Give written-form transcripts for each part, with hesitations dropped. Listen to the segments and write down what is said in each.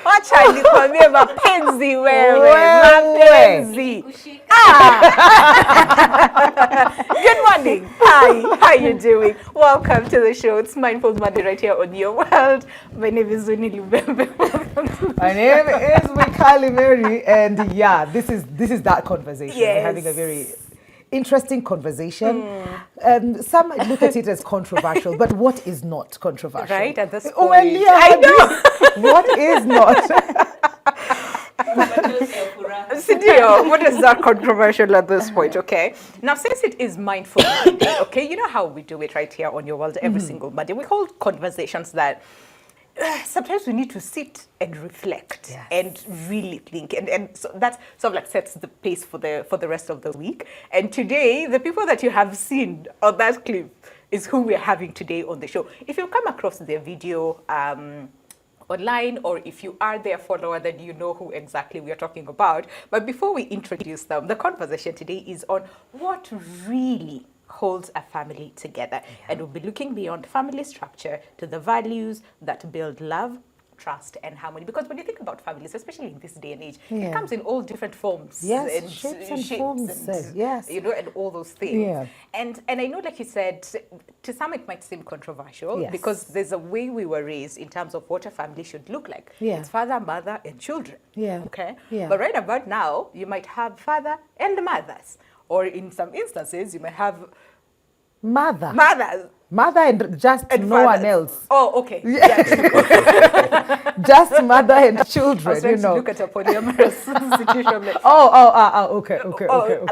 Wacha nikwambie mapenzi wewe, mapenzi. Good morning. Hi, how you doing? Welcome to the show. It's Mindful Monday right here on Your World. My name is Winnie Lubembe. My name is Mikali Mary, and yeah, this is that conversation. Yes. We're having a very interesting conversation. Some might look at it as controversial, but what is not controversial? Right, at this point. Well, yeah, I know. What is not? Sidio, what is that controversial at this point, okay? Now, since it is Mindful Monday, okay, you know how we do it right here on Your World every single Monday. We hold conversations that sometimes we need to sit and reflect and really think, and so that sort of like sets the pace for the rest of the week. And today, the people that you have seen on that clip is who we're having today on the show. If you come across their video online, or if you are their follower, then you know who exactly we are talking about. But before we introduce them, the conversation today is on what really holds a family together. And we'll be looking beyond family structure to the values that build love, trust, and harmony. Because when you think about families, especially in this day and age, it comes in all different forms. Yes, and shapes and forms. Yes. You know, and all those things. Yeah. And I know, like you said, to some it might seem controversial because there's a way we were raised in terms of what a family should look like. Yeah. It's father, mother, and children. Yeah. Okay? Yeah. But right about now, you might have father and mothers. Or in some instances, you might have Mothers. Mother and just and no one else. Oh, okay. Yeah. Just mother and children, I was trying to look at a polyamorous situation. Okay.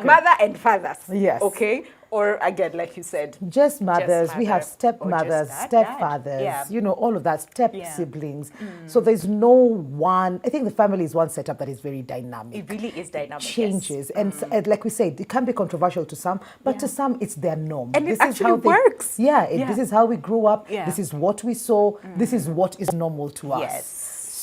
Mother and fathers. Yes. Okay. Or again, like you said, just mothers. We have stepmothers, stepfathers. Yeah. You know, all of that. Step siblings. So there's no one. I think the family is one setup that is very dynamic. It really is dynamic. It changes, and like we said, it can be controversial to some, but to some, it's their norm. And it actually works. This is how we grew up. Yeah. This is what we saw. This is what is normal to us. Yes.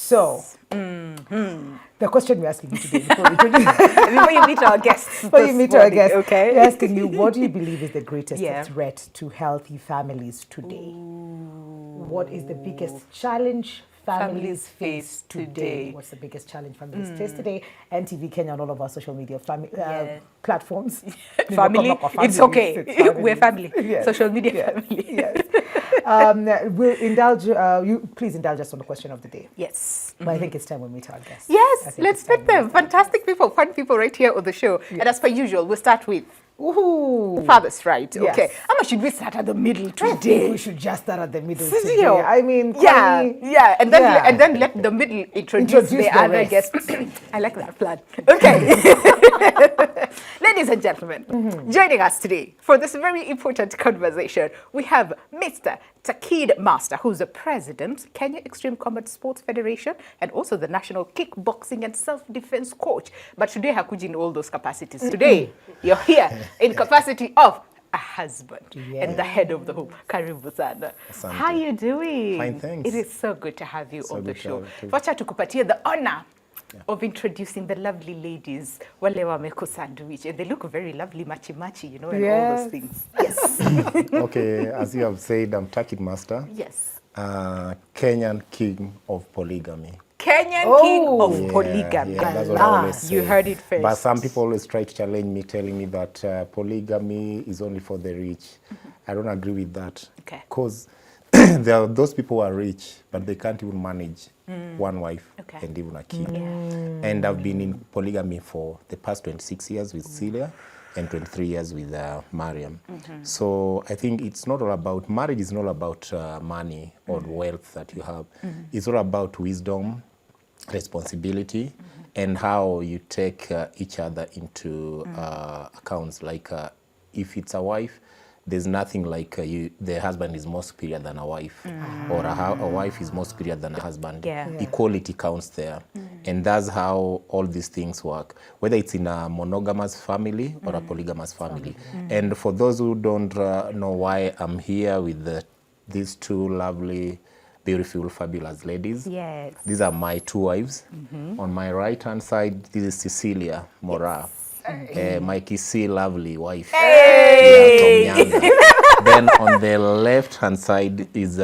So, the question we're asking you today, before you meet our guests, okay? We're asking you, what do you believe is the greatest threat to healthy families today? What is the biggest challenge families face today? What's the biggest challenge families face today? NTV Kenya and all of our social media platforms. Family, it's okay. We're family. Yes. Social media family. Yes. We'll indulge, please indulge us on the question of the day. Yes. But I think it's time we meet our guests. Yes, let's meet them. Fantastic people, fun people right here on the show. Yes. And as per usual, we'll start with fathers, right? Yes. Okay. How much should we start at the middle today? I think we should just start at the middle today. I mean, and then let the middle introduce the other guests. I like that plan. Okay. Ladies and gentlemen, joining us today for this very important conversation, we have Mr. Takid Master, who's the president, Kenya Extreme Combat Sports Federation, and also the national kickboxing and self-defense coach. But today, hakuji in all those capacities. Today, you're here in capacity of a husband and the head of the home. Karibu sana. How are you doing? Fine, thanks. It is so good to have you on the show. Wacha tukupatie the honor of introducing the lovely ladies, wale wameko sandwich, and they look very lovely, machi, you know, and all those things. Yes. Okay, as you have said, I'm Takid Master. Yes. Kenyan king of polygamy. Kenyan king of polygamy. Yeah, that's what I always say. You heard it first. But some people always try to challenge me, telling me that polygamy is only for the rich. I don't agree with that. Okay. Because there are those people who are rich, but they can't even manage one wife and even a kid. And I've been in polygamy for the past 26 years with Cecilia and 23 years with Mariam. So I think it's not all about, marriage is not about money or wealth that you have. It's all about wisdom, responsibility, and how you take each other into accounts. Like if it's a wife, there's nothing like the husband is more superior than a wife, or a wife is more superior than a husband. Equality counts there. And that's how all these things work, whether it's in a monogamous family or a polygamous family. And for those who don't know why I'm here with these two lovely, beautiful, fabulous ladies. Yes. These are my two wives. On my right-hand side, this is Cecilia Moraa. My Kisi lovely wife. Hey! Yeah, from Nyanga. then on the left-hand side is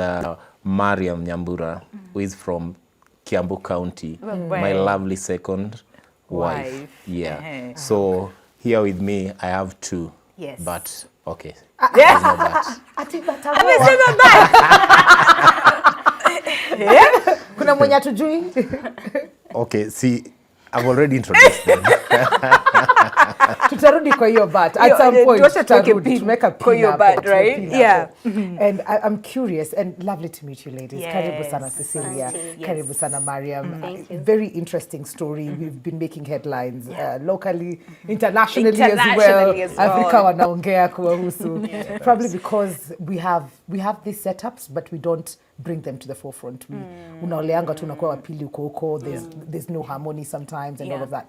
Mariam Nyambura, who is from Kiambu County, my lovely second wife. Yeah. So here with me, I have two. Yes. But, okay. Yeah. No but. Kuna mwenye hatujui? Okay, see, I've already introduced them. Tutarudi kwa hiyo but at some point tutarudi to make a kwa hiyo but, right? Yeah. And I'm curious and lovely to meet you ladies. Yes. Karibu sana Cecilia. Yes. Karibu sana Mariam. Thank you. Very interesting story. We've been making headlines locally, internationally as well. Africa wanaongea kuwahusu. Probably because we have these setups but we don't bring them to the forefront. Unaoleanga tu unakuwa wapili uko huko. There's no harmony sometimes and all of that.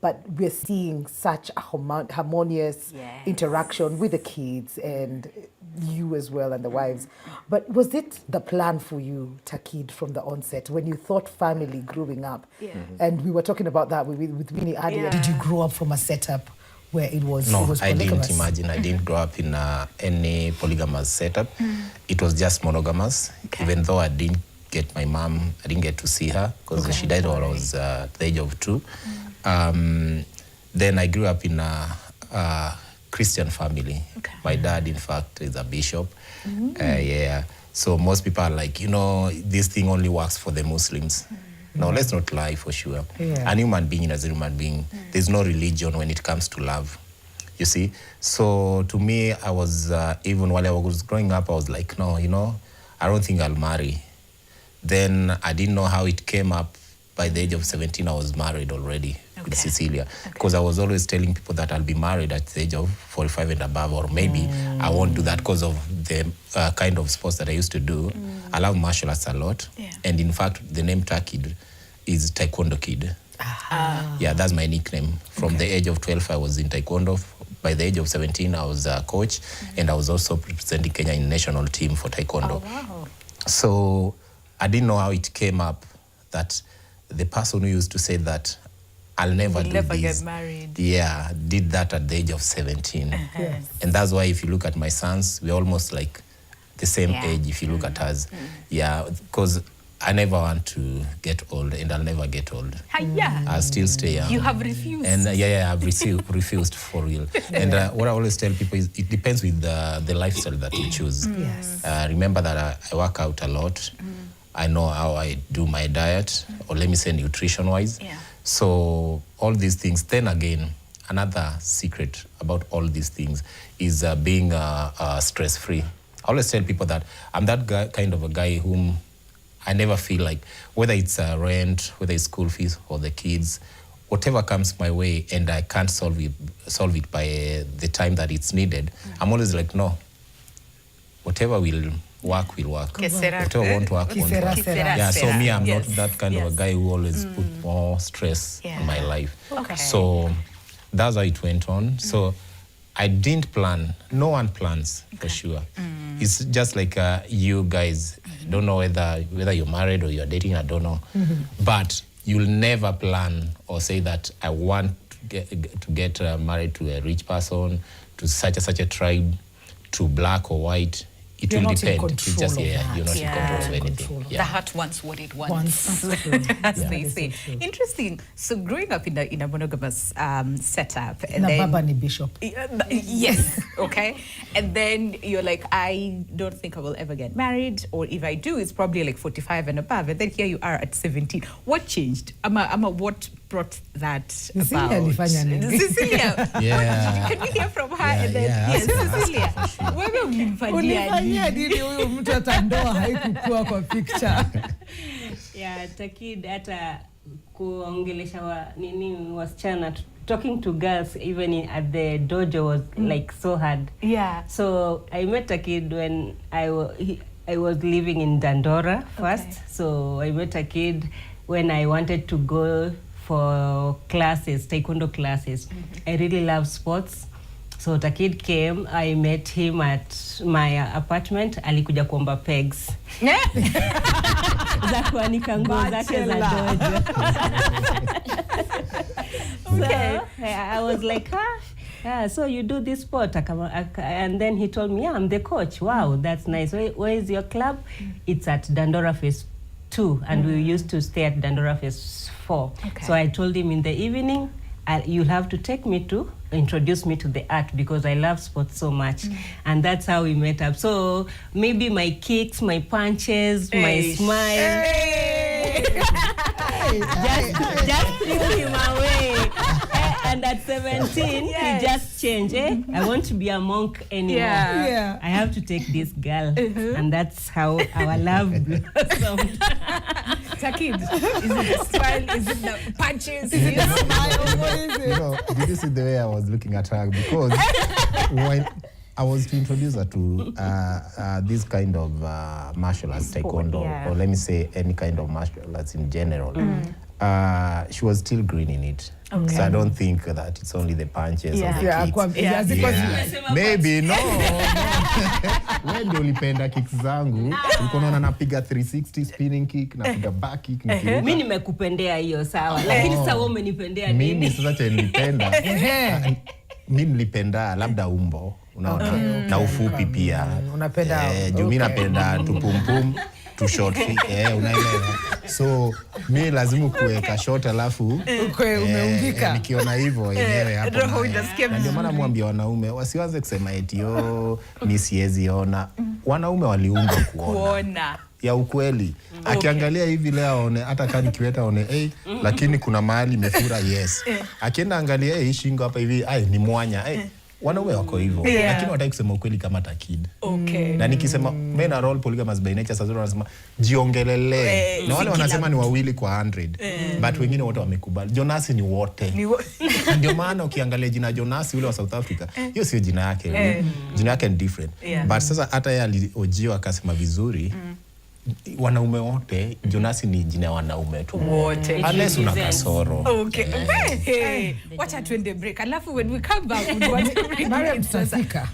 But we're seeing such a harmonious interaction with the kids and you as well and the wives. But was it the plan for you, Takid, from the onset when you thought family growing up? And we were talking about that with Winnie earlier. Did you grow up from a setup where it was No, it was I polygamous? didn't imagine. I didn't grow up in any polygamous setup. It was just monogamous. Even though I didn't get my mom, I didn't get to see her because she died when I was at the age of 2. Then I grew up in a Christian family. My dad, in fact, is a bishop. So most people are like, this thing only works for the Muslims. No, let's not lie for sure. A human being is a human being. There's no religion when it comes to love. You see? So to me, I was, even while I was growing up, I was like, no, I don't think I'll marry. Then I didn't know how it came up. By the age of 17, I was married already with Cecilia. Because I was always telling people that I'll be married at the age of 45 and above, or maybe I won't do that because of the kind of sports that I used to do. I love martial arts a lot. And in fact, the name Takid is Taekwondo Kid. Yeah, that's my nickname. From the age of 12, I was in Taekwondo. By the age of 17, I was a coach. And I was also representing Kenya in national team for Taekwondo. So I didn't know how it came up that the person who used to say that I'll never do this, get married. Did that at the age of 17. And that's why if you look at my sons, we're almost like the same age if you look at us. Because I never want to get old and I'll never get old. I'll still stay young. You have refused. And I've refused for real. And what I always tell people is it depends with the lifestyle that you choose. Remember that I work out a lot. I know how I do my diet, or let me say nutrition-wise. So all these things. Then again, another secret about all these things is being stress-free. I always tell people that I'm that kind of a guy whom I never feel like, whether it's rent, whether it's school fees or the kids, whatever comes my way and I can't solve it by the time that it's needed, I'm always like, no, whatever will work. Whatever won't work, won't work. So me, I'm not that kind of a guy who always put more stress in my life. So that's how it went on. So I didn't plan. No one plans, for sure. It's just like you guys. Don't know whether you're married or you're dating, I don't know. But you'll never plan or say that I want to get married to a rich person, to such a tribe, to black or white. It will depend. It's just, you're not in control of anything. The heart wants what it wants, as they say. Interesting. So growing up in a monogamous setup. And then Baba ni bishop. Yes, okay. And then you're like, I don't think I will ever get married, or if I do, it's probably like 45 and above. And then here you are at 17. What changed? What brought that about? Cecilia. Can we hear from her? And then, Cecilia. Wewe ulimfanyia nini huyu mtu atandoa haikukua kwa picture? Takid hata kuongelesha wasichana, talking to girls even at the dojo was like so hard. So I met Takid when I was living in Dandora first. So I met Takid when I wanted to go for classes, taekwondo classes. I really love sports. So Takid came, I met him at my apartment, alikuja kuomba pegs. Za kuanika nguo zake za dojo. So I was like, yeah, so you do this sport. And then he told me, yeah, I'm the coach. Wow, that's nice. Where is your club? It's at Dandora Phase 2, and we used to stay at Dandora Phase 4. Okay. So I told him in the evening, you'll have to introduce me to the art, because I love sports so much. And that's how we met up. So maybe my kicks, my punches, my smile, just threw him away. And at 17, he just changed. I want to be a monk anymore. Yeah. I have to take this girl. And that's how our love blossomed. Takid, is it the smile? Is it the punches? Is it the smile? What is it? You know, did you see the way I was looking at her? Because when I was to introduce her to this kind of martial arts, taekwondo, or let me say any kind of martial arts in general, she was still green in it. Okay. So I don't think that it's only the punches or the kicks. Maybe, no. When ndio ulipenda kicks zangu, ulikuwa unaona napiga 360 spinning kick, napiga back kick, nikiruka. Mimi nimekupendea hiyo sawa, lakini sasa wewe umenipendea nini? Mimi sasa nilipenda. Mimi nilipenda labda umbo, unaona, na ufupi pia. Unapenda. Mimi napenda tupumpum. To short unaelewa. So mi lazima kuweka short, alafu umeungika. Nikiona hivyo yenyewe hapo. Ndio maana mwambie wanaume wasianze kusema eti mi siwezi ona. Wanaume waliumbwa kuona ya ukweli. Akiangalia hivi leo aone, hata kama nikiweta aone lakini kuna mahali imefura, yes. Akienda angalia hii shingo hapa hivi, ni mwanya. Wanaume wako hivyo, lakini wataki kusema ukweli kama Takid. Okay. Na nikisema men are all polygamous by nature, sasa wanasema jiongelele. Na wale wanasema ni wawili kwa 100. But wengine wote wamekubali. Jonas ni wote. Ndio maana ukiangalia jina Jonas yule wa South Africa, hiyo sio jina yake. Jina yake ni different. But sasa hata yeye aliojiwa akasema vizuri. Wanaume wote, Jonas ni jina ya wanaume tu wote, unless una kasoro. Okay. Wacha tuende break, alafu when we come back we want Mariam Sasika.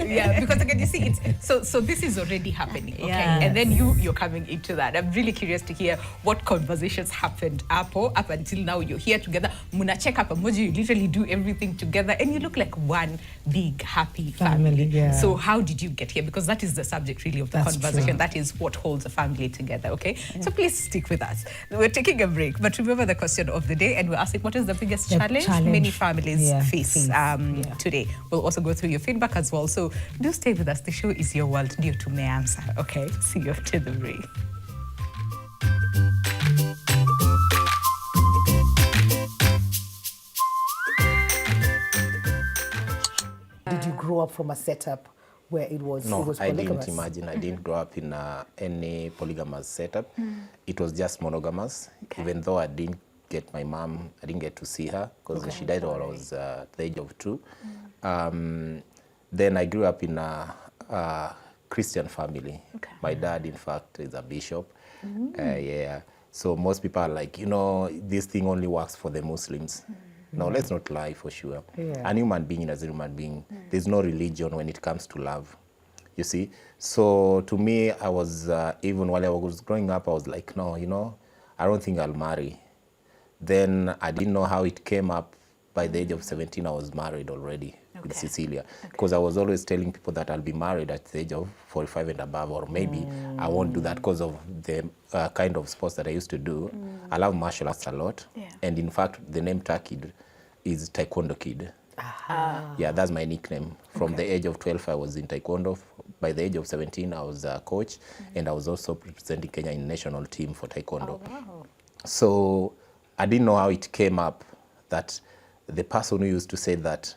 Yeah, because again you see it's so this is already happening, okay? Yes. And then you're coming into that. I'm really curious to hear what conversations happened up until now. You're here together, muna check up emoji, you literally do everything together, and you look like one big happy family. So how did you get here? Because that is the subject really of the conversation. That is what holds a family together, okay? So please stick with us. We're taking a break, but remember the question of the day, and we're asking what is the biggest challenge many families face today. We'll also go through your feedback as well. So do stay with us. The show is your world. Ndio tumeanza, okay? See you after the break. Did you grow up from a setup where it was polygamous? I didn't imagine. I didn't grow up in any polygamous setup. It was just monogamous. Okay. Even though I didn't get my mom, I didn't get to see her because she died when I was at the age of 2. Then I grew up in a Christian family. Okay. My dad, in fact, is a bishop. So most people are like, this thing only works for the Muslims. No, let's not lie for sure. A human being is a human being. There's no religion when it comes to love, you see. So to me, I was, even while I was growing up, I was like, no, I don't think I'll marry. Then I didn't know how it came up. By the age of 17, I was married already with Cecilia. Because I was always telling people that I'll be married at the age of 45 and above, or maybe I won't do that because of the kind of sports that I used to do. I love martial arts a lot. And in fact, the name Takid is Taekwondo Kid. Yeah, that's my nickname. From the age of 12, I was in Taekwondo. By the age of 17, I was a coach, and I was also representing Kenya in national team for Taekwondo. So I didn't know how it came up that the person who used to say that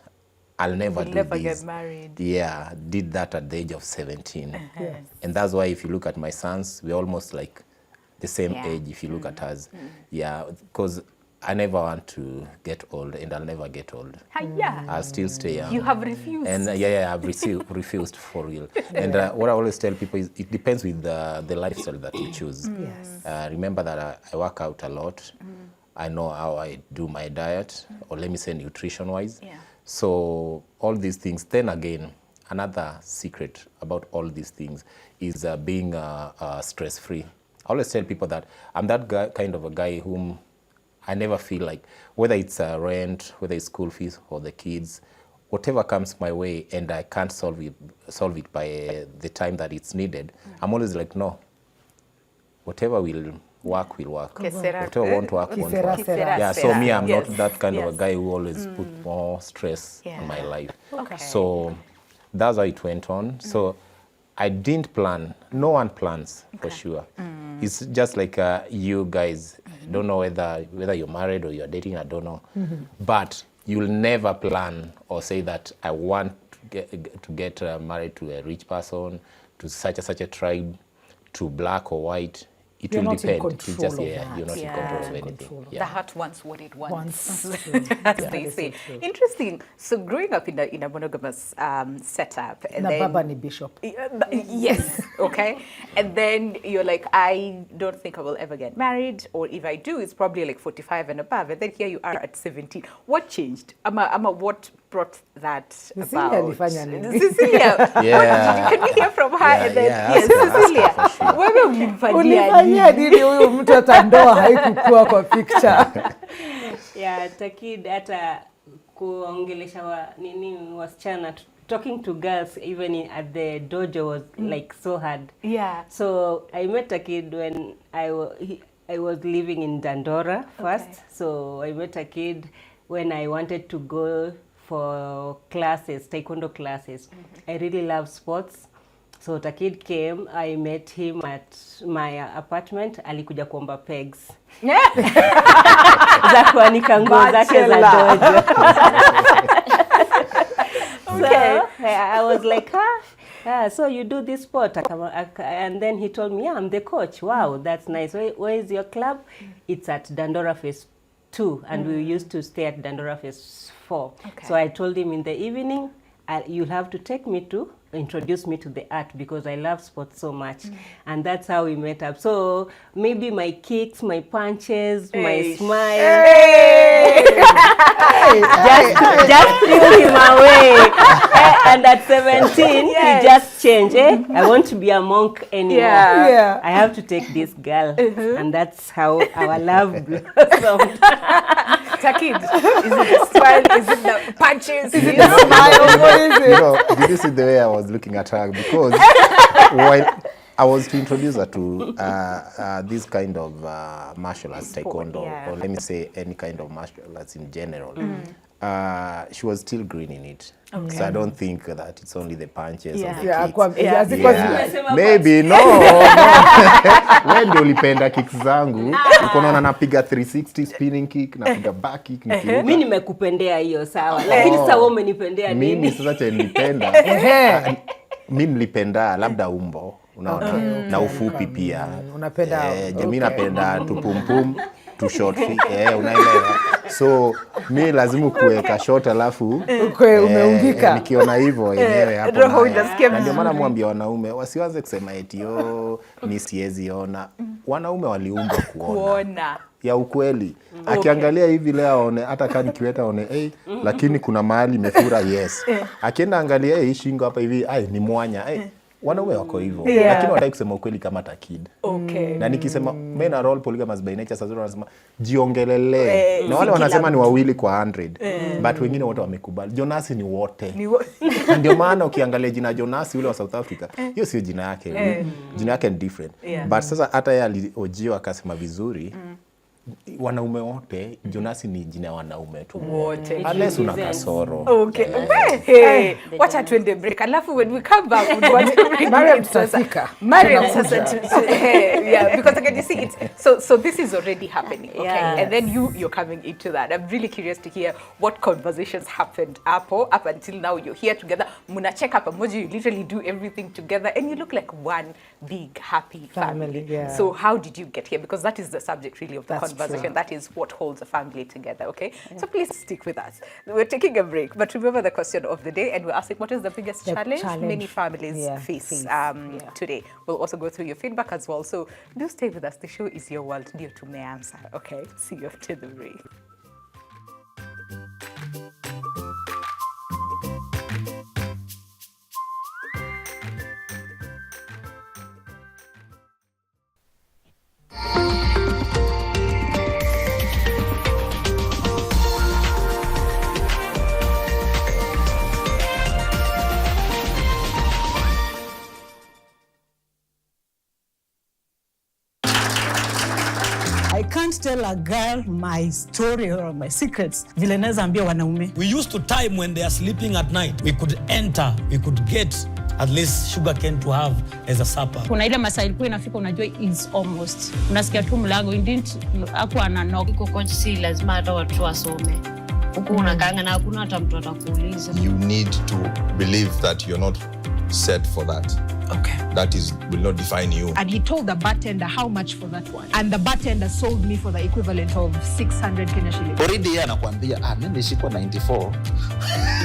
I'll never do this, get married. Did that at the age of 17. And that's why if you look at my sons, we're almost like the same age if you look at us. Because I never want to get old, and I'll never get old. I'll still stay young. You have refused. And I've refused for real. And what I always tell people is it depends with the lifestyle that you choose. Remember that I work out a lot. I know how I do my diet, or let me say nutrition-wise. So all these things. Then again, another secret about all these things is being stress-free. I always tell people that I'm that guy, kind of a guy whom I never feel like, whether it's rent, whether it's school fees or the kids, whatever comes my way and I can't solve it by the time that it's needed, I'm always like, no, whatever will work will work. Whatever won't work won't work. Yeah, so me, I'm not that kind of a guy who always put more stress on my life. So that's how it went on. So I didn't plan. No one plans for sure. It's just like you guys. Don't know whether you're married or you're dating. I don't know. But you'll never plan or say that I want to get married to a rich person, to such a tribe, to black or white. It will depend. It's just, you're not in control of anything. The heart wants what it wants, as they say. Interesting. So growing up in a monogamous setup, and then Baba ni bishop. Yes. Okay. And then you're like, I don't think I will ever get married, or if I do, it's probably like 45 and above. And then here you are at 17. What changed? What brought that about? Cecilia. Can we hear from her? And then Cecilia. Wewe ulimfanyia nini huyu mtoto ndoa haikukua kwa picture? Takid hata kuongelesha wasichana, talking to girls even at the dojo was like so hard. So I met Takid when I was living in Dandora first. So I met Takid when I wanted to go for classes, taekwondo classes. I really love sports. So Takid came, I met him at my apartment, alikuja kuomba pegs. Za kuanika nguo zake za dojo. So I was like, so you do this sport? And then he told me, I'm the coach. Wow, that's nice. Where is your club? It's at Dandora Phase 2, and we used to stay at Dandora Phase 4. So I told him in the evening, you'll have to introduce me to the art because I love sports so much. And that's how we met up. So maybe my kicks, my punches, my smile, just threw him away. And at 17, he just changed. I want to be a monk anymore. I have to take this girl. And that's how our love blossomed. Takid, is it the smile? Is it the punches? Is it the smile? What is it? Did you see the way I was looking at her? Because while I was to introduce her to this kind of martial arts, taekwondo, or let me say any kind of martial arts in general, she was still green in it. So I don't think that it's only the punches or the kicks. Maybe, no. When do ulipenda kicks zangu, ukonaona napiga 360 spinning kick, napiga back kick. Mimi nimekupendea hiyo sawa, lakini sasa wewe umenipendea nini? Mimi sasa nilipenda. Mimi nilipenda labda umbo, unaona, na ufupi pia. Unapenda mimi napenda tupumpum, tu short feet, unaelewa. So mimi lazima kuweka short alafu umeungika. Nikiona hivyo yenyewe hapo. Roho inasikia. Ndio maana mwambia wanaume wasianze kusema eti ni siwezi ona. Wanaume waliumbwa kuona. Ya ukweli. Akiangalia hivi leo aone, hata kama nikiweta aone lakini kuna mahali imefura, yes. Akienda angalia hii shingo hapa hivi, ni mwanya, wanaume wako hivyo. Lakini wataki kusema ukweli kama Takid. Na nikisema men are all polygamous by nature, sasa wanasema jiongelele. Na wale wanasema ni wawili kwa 100. But wengine wote wamekubali. Jonas ni wote. Ndio maana ukiangalia jina Jonas yule wa South Africa, hiyo sio jina yake. Jina yake ni different. But sasa hata yeye aliojiwa akasema vizuri. Wanaume wote, Jonas ni jina wanaume tu wote, unless una kasoro. Wacha tuende break, alafu when we come back we want to bring Mariam Sasika. Because again you see it's so this is already happening, and then you're coming into that. I'm really curious to hear what conversations happened up until now. You're here together, muna check up pamoja, you literally do everything together and you look like one big happy family. So how did you get here? Because that is the subject really of the conversation. That is what holds a family together, okay? So please stick with us. We're taking a break, but remember the question of the day, and we're asking what is the biggest challenge many families face today. We'll also go through your feedback as well. So do stay with us. The show is your world. Ndio tumeanza, okay? See you after the break. I can't tell a girl my story or my secrets. Vile naweza ambia wanaume. We used to time when they are sleeping at night. We could enter, we could get at least sugarcane to have as a supper. Kuna ile masaa ilikuwa inafika unajua is almost. Unasikia tu mlango hapo ana knock. Iko coach si lazima hata watu wasome. Huko unakaanga na hakuna hata mtu atakuuliza. You need to believe that you're not set for that. Okay. That will not define you. And he told the bartender how much for that one. And the bartender sold me for the equivalent of 600 Kenya shillings. Already yeye anakuambia mimi nishikwa 94.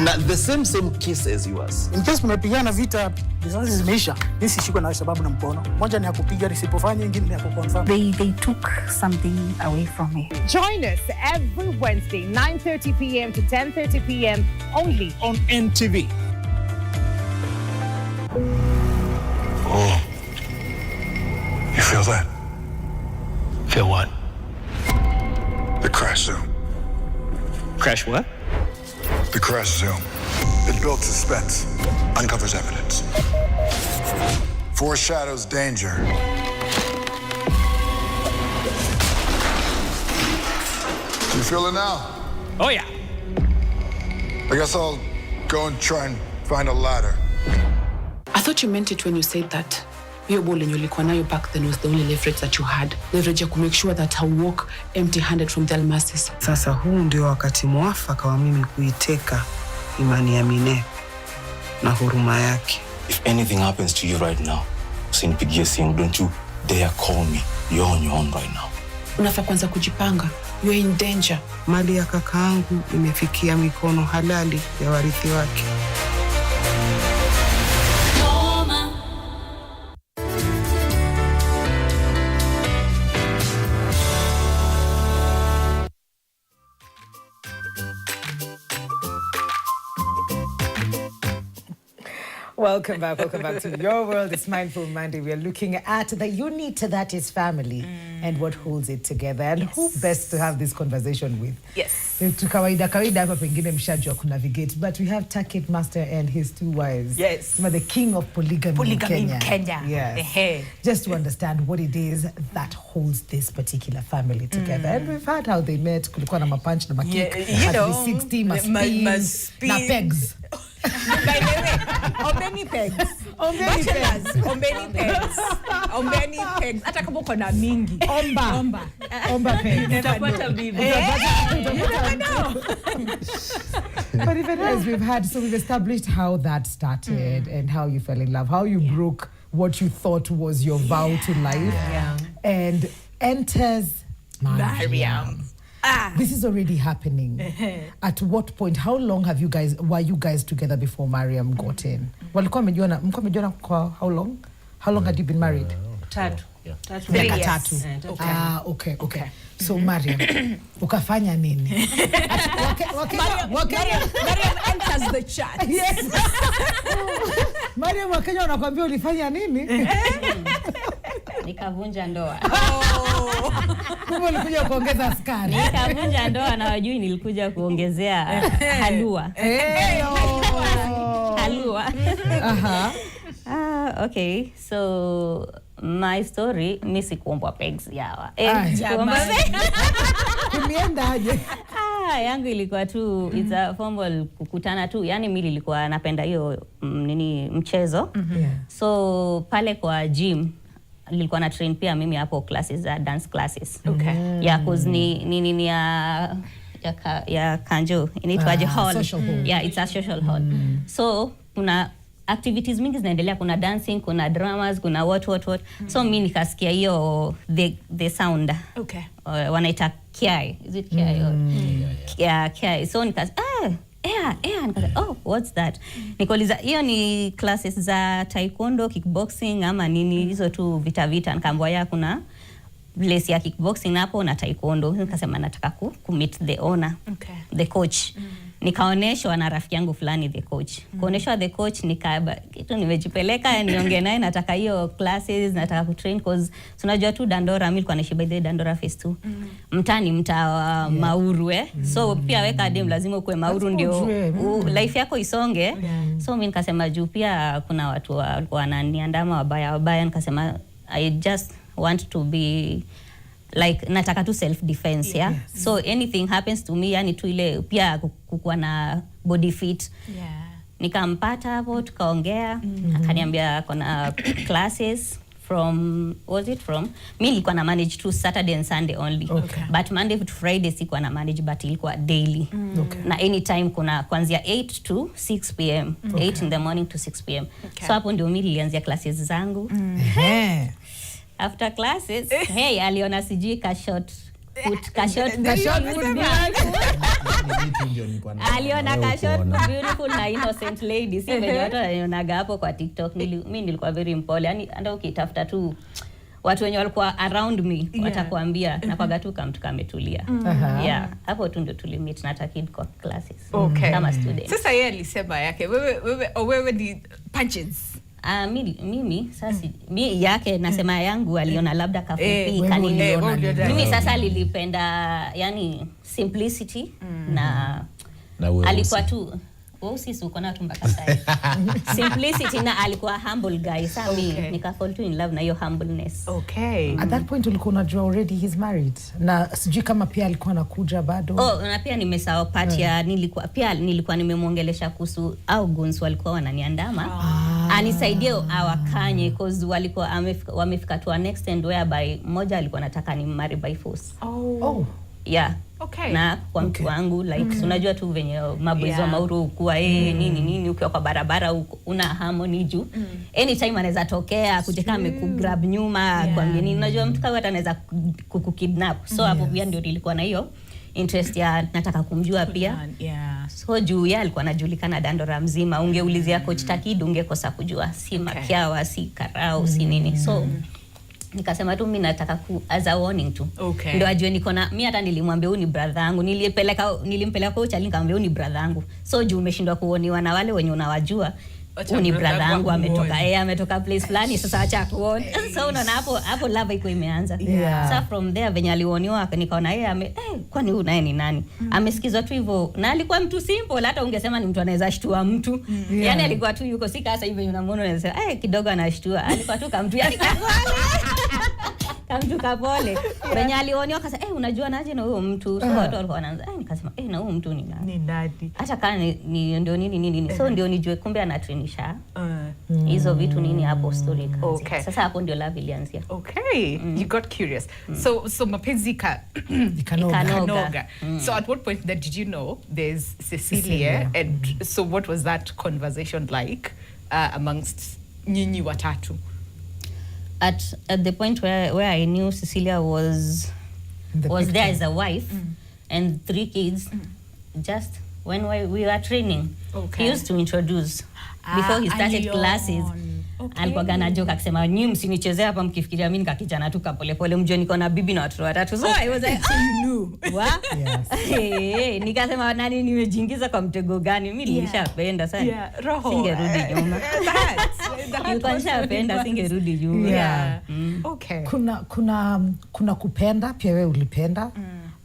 Na the same case as yours. In case mmepigana vita, risasi zimeisha. This ishikwa na sababu na mkono. Moja ni ya kupiga risipofanya, nyingine ni ya kuconfirm. They took something away from me. Join us every Wednesday 9:30 p.m. to 10:30 p.m. only On NTV. Oh, you feel that? Feel what? The crash zone. Crash what? The crash zone. It builds suspense, uncovers evidence, foreshadows danger. Do you feel it now? Oh yeah. I guess I'll go and try and find a ladder. I thought you meant it when you said that. Hiyo ball yenye ulikuwa nayo back then was the only leverage that you had. Leverage to make sure that I walk empty-handed from the almases. Sasa huu ndio wakati mwafaka wa mimi kuiteka imani ya Mine na huruma yake. If anything happens to you right now, usinipigie simu, don't you dare call me. You're on your own right now. Unafaa kwanza kujipanga. You're in danger. Mali ya kakaangu imefikia mikono halali ya warithi wake. Welcome back to Your World. It's Mindful Monday. We are looking at the unit that is family and what holds it together. And who best to have this conversation with? Yes. To kawaida hapa pengine mshajua ku navigate, but we have Takid Master and his two wives. Yes. The king of polygamy in Kenya. Yes. Just to understand what it is that holds this particular family together. And we've heard how they met. Kulikuwa na mapunch na makik. You know, 60 must spin. Na pegs. By the way, how many pegs? How many pegs? How many pegs? How many pegs? Hata kama uko na mingi. Omba pegs. Utapata bibi. But even as we've had, so we've established how that started and how you fell in love, how you broke what you thought was your vow to life, and enters Mariam. This is already happening. At what point? How long were you guys together before Mariam got in? Walikuwa mmejuana kwa how long? How long had you been married? Tatu. 3 years. Okay. So Mariam, ukafanya nini? Mariam enters the chat. Yes. Mariam, Wakenya wanakuambia ulifanya nini? Nikavunja ndoa. Kumbe ulikuja kuongeza sukari. Nikavunja ndoa na wajui nilikuja kuongezea halua. Halua. Okay, so my story, mimi sikuombwa pegs yawa. Sikuombwa pegs. Kulienda aje? Yangu ilikuwa tu it's a formal kukutana tu. Yani mimi nilikuwa napenda hiyo mchezo. So pale kwa gym nilikuwa na train pia mimi hapo classes za dance classes. Okay. Yeah, cause ni ya kanjo inaitwaje hall. Yeah, it's a social hall. So kuna activities mingi zinaendelea, kuna dancing, kuna dramas, kuna what. So mimi nikasikia hiyo the sound. Okay. Wanaita kiai. Is it kiai? Yeah, kiai. So nikasikia nikasema, what's that? Nikauliza hiyo ni classes za taekwondo, kickboxing ama nini, hizo tu vita. Nikamwambia kuna place ya kickboxing hapo na taekwondo. Nikasema nataka ku meet the owner, the coach. Nikaoneshwa na rafiki yangu fulani the coach. Kuoneshwa the coach nikaba kitu nimejipeleka niongee naye, nataka hiyo classes, nataka ku train cause unajua tu Dandora, mimi nilikuwa naishi by the Dandora phase 2. Mtani mtaa Mauru So pia weka dem lazima ukue Mauru ndio life yako isonge. So mimi nikasema juu pia kuna watu wananiandama wabaya, nikasema I just want to be like nataka tu self defense yeah. So anything happens to me yani tu ile pia kukuwa na body fit. Nikampata hapo tukaongea akaniambia kuna classes from mi nilikuwa na manage to Saturday and Sunday only. But Monday to Friday sikuwa na manage but ilikuwa daily. Na anytime kuna kuanzia 8 to 6 p.m. 8 in the morning to 6 p.m. So hapo ndio mimi nilianzia classes zangu. After classes hey aliona sijui ka short aliona ka short beautiful na innocent lady si venye watu wanaonaga hapo kwa TikTok. Mimi nilikuwa very impole yani ndio ukitafuta tu watu wenye walikuwa around me watakwambia na kwa gatu kama tukametulia. Hapo tu ndio tulimit na Takid kwa classes kama student. Sasa yeye alisema yake wewe ni punches. Mimi sasa mimi yake nasema yangu aliona labda kafupi kanini. Mimi sasa nilipenda yani simplicity na alikuwa tu sisi uko na tumba kasai. Simplicity na alikuwa humble guy. Sasa mimi nikafall to in love na hiyo humbleness. At that point ulikuwa unajua already he's married na sijui kama pia alikuwa anakuja bado. Na pia nimesahau part ya nilikuwa nimemuongelesha kuhusu au guns walikuwa wananiandama. Anisaidie awakanye because walikuwa wamefika to an extent whereby mmoja alikuwa anataka ni marry by force. Na kwa mtu wangu like unajua tu venye maboizo mauru kuwa nini ukiwa kwa barabara una harmony juu anytime anaweza tokea kuteka amekugrab nyuma kwa nini unajua mtu kama anaweza kukukidnap. So hapo pia ndio nilikuwa na hiyo interest ya nataka kumjua pia. So juu yeye alikuwa anajulikana Dandora mzima. Ungeulizia coach Takid ungekosa kujua si Makiawa si Karao si nini. So nikasema tu mimi nataka as a warning tu. Ndio ajue niko na mimi hata nilimwambia huyu ni brother yangu. Nilimpeleka coach nikamwambia huyu ni brother yangu. So juu umeshindwa kuoniwa na wale wenye unawajua huyu ni brother yangu ametoka place fulani sasa acha kuona. So unaona hapo love iko imeanza. So from there venye alioniwa nikaona yeye kwani huyu naye ni nani? Amesikizwa tu hivyo na alikuwa mtu simple hata ungesema ni mtu anaweza shtua mtu. Yani alikuwa tu yuko si kasa hivyo unamwona unasema kidogo anashtua. Alikuwa tu kama mtu yani kamtu kapole. Venye alioniwa akasema unajua naje na huyo mtu. So watu walikuwa wanaanza nikasema na huyo mtu ni nani? Ni nani? Hata kama ni ndio nini. So ndio nijue kumbe anatrainisha hizo vitu nini hapo story kazi. Sasa hapo ndio love ilianzia. You got curious. So mapenzi ikanoga. So at what point did you know there's Cecilia and so what was that conversation like amongst nyinyi watatu? At the point where I knew Cecilia was there as a wife and 3 kids, just when we were training, he used to introduce before he started classes. Alikuwa gana joke akisema nyinyi msinichezea hapa mkifikiria mimi nikakijana tu kapole mjue niko na bibi na watoto watatu. So I was like you knew. What? Nikasema nani nimejiingiza kwa mtego gani? Mimi nilishapenda sana. Singerudi nyuma. Nilikuwa nishapenda singerudi nyuma. Kuna kupenda pia wewe ulipenda.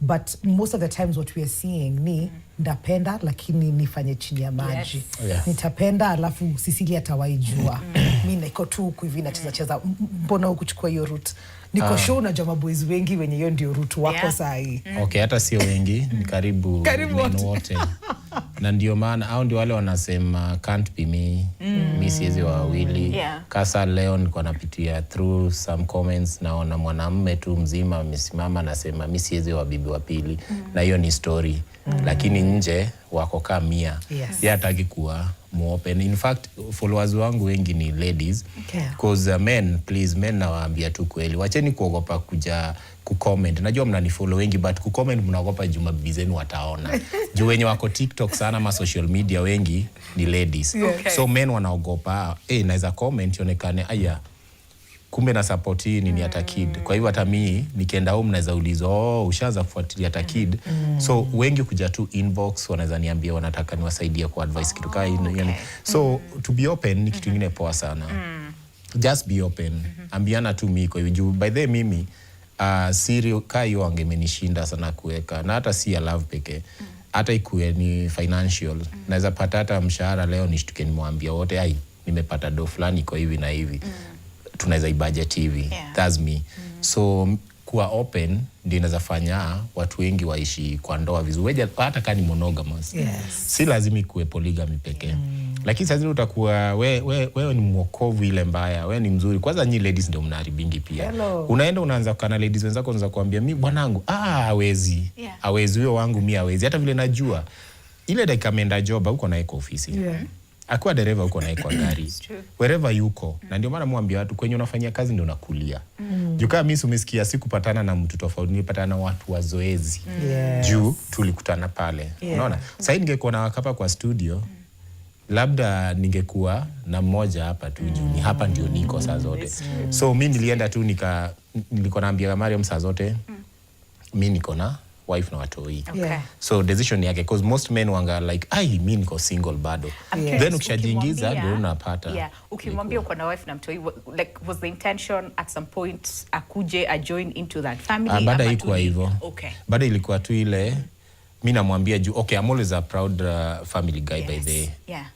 But most of the times what we are seeing ni ndapenda lakini nifanye chini ya maji. Nitapenda alafu Cecilia atawaijua. Mimi niko tu huku hivi nacheza mbona hukuchukua hiyo route. Niko show na jamaa boys wengi wenye hiyo ndio route wako saa hii. Hata sio wengi ni karibu wote. Na ndio maana hao ndio wale wanasema can't be me. Mimi siwezi wawili. Kasa leo niko napitia through some comments naona mwanamume tu mzima amesimama nasema mimi siwezi wa bibi wa pili. Na hiyo ni story. Lakini nje wako kama 100. Yeye hataki kuwa open. In fact followers wangu wengi ni ladies because men nawaambia tu kweli wacheni kuogopa kuja kucomment. Najua mnanifollow wengi but kucomment mnaogopa juma bibi zenu wataona. Juu wenye wako TikTok sana ma social media wengi ni ladies. So men wanaogopa naweza comment ionekane kumbe na support hii ni ya Takid. Kwa hivyo hata mimi nikienda home naweza ulizwa ushaanza kufuatilia Takid. So wengi kuja tu inbox wanaweza niambia wanataka niwasaidie kwa advice kitu kama hiyo. So to be open ni kitu kingine poa sana. Just be open. Ambiana tu mimi kwa hivyo by the mimi siri kayo angemenishinda sana kuweka na hata si ya love pekee. Hata ikuwe ni financial. Naweza pata hata mshahara leo nishtuke nimwambia wote nimepata do fulani kwa hivi na hivi. Tunaweza budget hivi. That's me. So kuwa open ndio inaweza fanya watu wengi waishi kwa ndoa vizuri. Hata kama ni monogamous. Si lazima ikuwe polygamy pekee. Lakini sasa utakuwa wewe ni mwokovu ile mbaya, wewe ni mzuri. Kwanza nyinyi ladies ndio mnaharibingi pia. Unaenda unaanza kana ladies wenzako wanaanza kuambia mimi bwanangu hawezi. Hawezi huyo wangu mimi hawezi. Hata vile najua ile dakika ameenda job huko naye kwa ofisi. Akiwa dereva huko naye kwa gari. Wherever yuko. Na ndio maana muambia watu kwenye unafanyia kazi ndio unakulia. Juu kama mimi umesikia sikupatana na mtu tofauti, nilipatana na watu wa zoezi. Juu tulikutana pale. Unaona? Sasa ningekuwa na wakapa kwa studio. Labda ningekuwa na mmoja hapa tu juu ni hapa ndio niko saa zote. So mimi nilienda tu nilikuwa naambia Mariam saa zote mimi niko na wife na watoi. So decision yake because most men wanga like mimi niko single bado. Then ukishajiingiza ndio unapata. Ukimwambia uko na wife na mtoi, like was the intention at some point akuje a join into that family? Baada ilikuwa hivyo. Baada ilikuwa tu ile mimi namwambia juu I'm always a proud family guy by the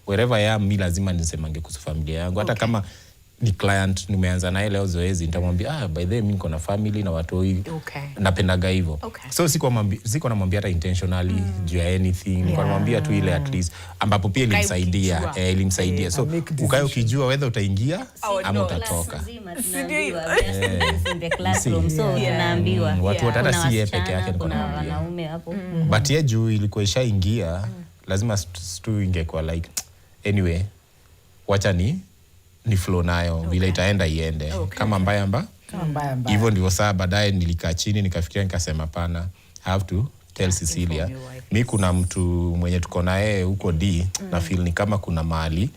wherever I am, mimi lazima nisemange kuhusu familia yangu. Hata kama ni client nimeanza naye leo zoezi, nitamwambia by the way mimi niko na family na watoi. Napendaga hivyo. So siko namwambia hata intentionally juu ya anything. Niko namwambia tu ile at least ambapo pia ilimsaidia. So ukae ukijua whether utaingia ama utatoka. In the classroom. So tunaambiwa watu hata si yeye peke yake niko na wanaume hapo. But yeye juu ilikuwa ishaingia, lazima tu ingekuwa like anyway wacha ni flow nayo vile itaenda iende. Kama mbaya hivyo ndivyo saa baadaye nilikaa chini nikafikiria nikasema pana I have to tell Cecilia mimi kuna mtu mwenye tuko naye huko D na feel ni kama kuna mahali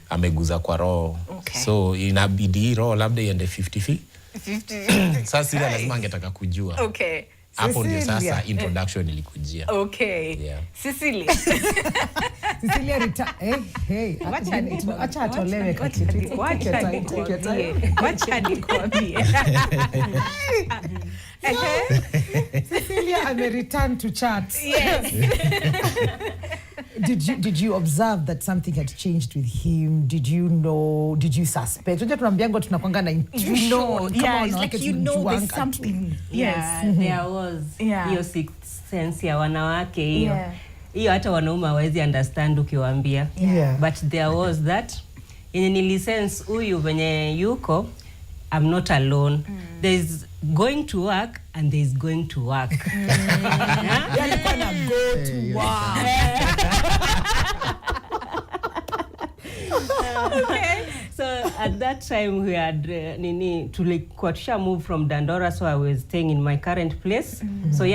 ameguza kwa roho. So inabidi roho labda iende 50-50. Sasa Cecilia lazima angetaka kujua. Hapo ndio sasa introduction ilikujia. Cecilia. Cecilia acha atolewe kakitu. Wacha nikwambie. Cecilia return to chat. Did you observe that something had changed with him? Did you know? Did you suspect? Unajua tunaambianga tunakwanga na intuition. It's like there's something. There was hiyo sixth sense ya wanawake hiyo. Hiyo hata wanaume hawezi understand ukiwaambia. But there was that yenye nilisense huyu venye yuko I'm not alone. There's going to work and there's going to work. You're gonna go to work. So at that time we had tulikuwa tusha move from Dandora, so I was staying in my current place. So he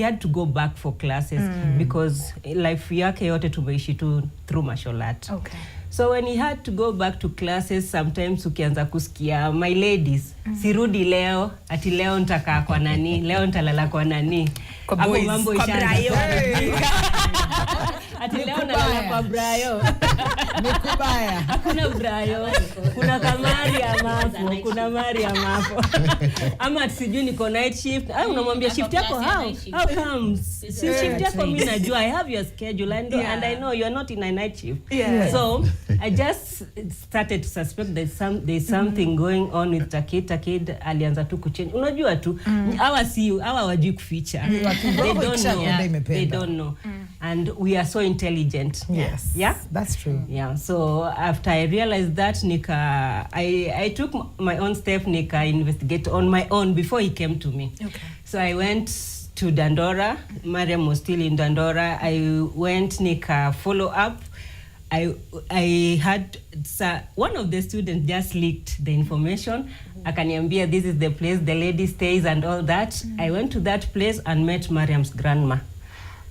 had to go back for classes because life yake yote tumeishi tu through martial art. So when he had to go back to classes, sometimes ukianza kusikia my ladies, sirudi leo, ati leo nitakaa kwa nani, leo nitalala kwa nani. Hapo mambo ishaanza. Ati leo nalala kwa Brayo. Nikubaya. Hakuna Brayo. Kuna kamari ya mapo, kuna mari ya mapo. Ama sijui niko night shift. Unamwambia shift yako how comes? Shift yako mimi najua I have your schedule and I know you're not in a night shift. So I just started to suspect there's something going on with Takid. Alianza tu kuchange. Unajua tu hawa wajui kuficha. They don't know. And we are so intelligent. That's true. So after I realized that, I took my own step, investigate on my own before he came to me. So I went to Dandora. Mariam was still in Dandora. I went follow up. I had one of the students just leaked the information. Akaniambia this is the place the lady stays and all that. I went to that place and met Mariam's grandma.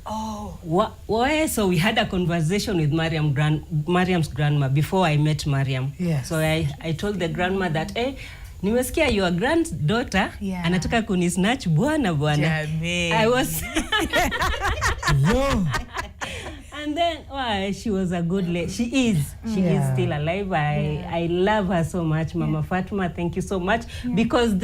So we had a conversation with Mariam's grandma before I met Mariam. So I told the grandma that nimesikia your granddaughter anataka kunisnatch bwana. I was and then she was a good lady. She is still alive. I love her so much. Mama Fatuma, thank you so much because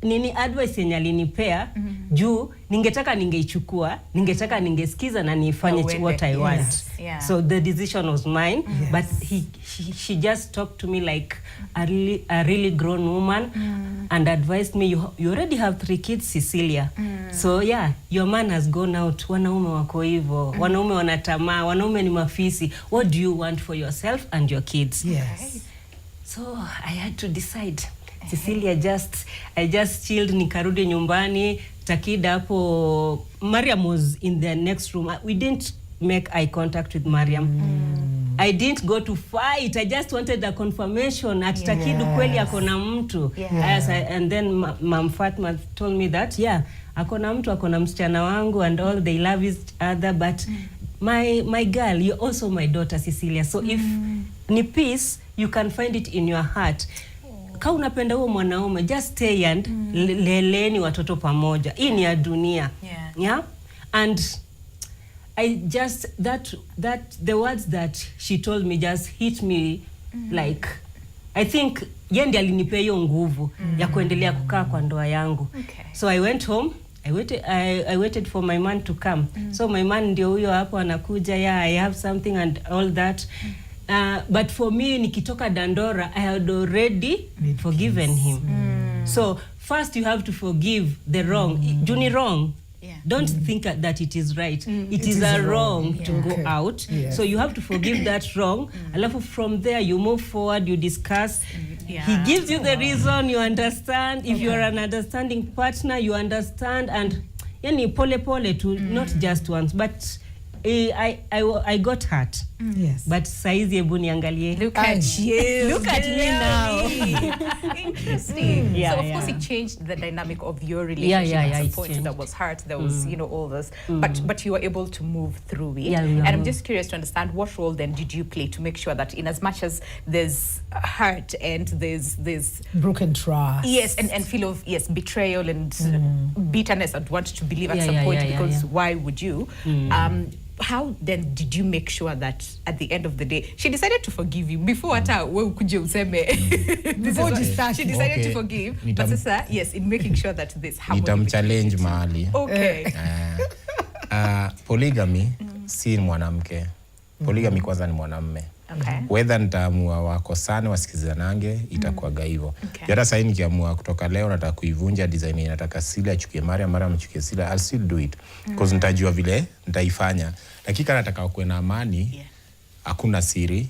nini advice yenye alinipea juu ningetaka ningeichukua, ningetaka ningesikiza na nifanye what I want. So the decision was mine, but she just talked to me like a really grown woman and advised me, you already have 3 kids, Cecilia. So yeah, your man has gone out. Wanaume wako hivyo, wanaume wanatamaa, wanaume ni mafisi. What do you want for yourself and your kids? Yes. So I had to decide. Cecilia, I just chilled, nikarudi nyumbani. Takid hapo, Mariam was in the next room. We didn't make eye contact with Mariam. I didn't go to fight. I just wanted a confirmation at Takid kweli akona mtu. And then Mam Fatma told me that, akona mtu, akona msichana wangu and all, they love each other, but my girl, you're also my daughter, Cecilia. So if ni peace, you can find it in your heart. Ka unapenda huo mwanaume, just stay and leleni watoto pamoja. Hii ni ya dunia. Yeah? And I just, the words that she told me just hit me like, I think yendi alinipea hiyo nguvu ya kuendelea kukaa kwa ndoa yangu. So I went home. I waited for my man to come. So my man ndio huyo hapo anakuja, I have something and all that. But for me, nikitoka Dandora, I had already forgiven him. So first you have to forgive the wrong. Juni wrong. Don't think that it is right. It is a wrong to go out. So you have to forgive that wrong. And from there, you move forward, you discuss. He gives you the reason, you understand. If you're an understanding partner, you understand. And yani pole to not just once, but I got hurt. Yes. But saizi ebu niangalie. Look at you. Look at me now. Interesting. So of course it changed the dynamic of your relationship. At some point that was hurt. There was, all this. But you were able to move through it. And I'm just curious to understand, what role then did you play to make sure that in as much as there's hurt and there's broken trust. Yes, and feel of betrayal and bitterness, I'd want to believe at some point, because why would you? How then did you make sure that at the end of the day she decided to forgive you before hata wewe ukuje useme she decided to forgive, but sasa in making sure that this happened? Challenge mahali. Polygamy si mwanamke. Polygamy kwanza ni mwanamume. Whether nitaamua wakosane wasikizanange itakuwaga hivyo. Hata sasa nikiamua kutoka leo nataka kuivunja design nataka Cecilia achukie Mariam achukie Cecilia, I'll still do it because nitajua vile nitaifanya. Lakini nataka kuwe na amani, hakuna siri.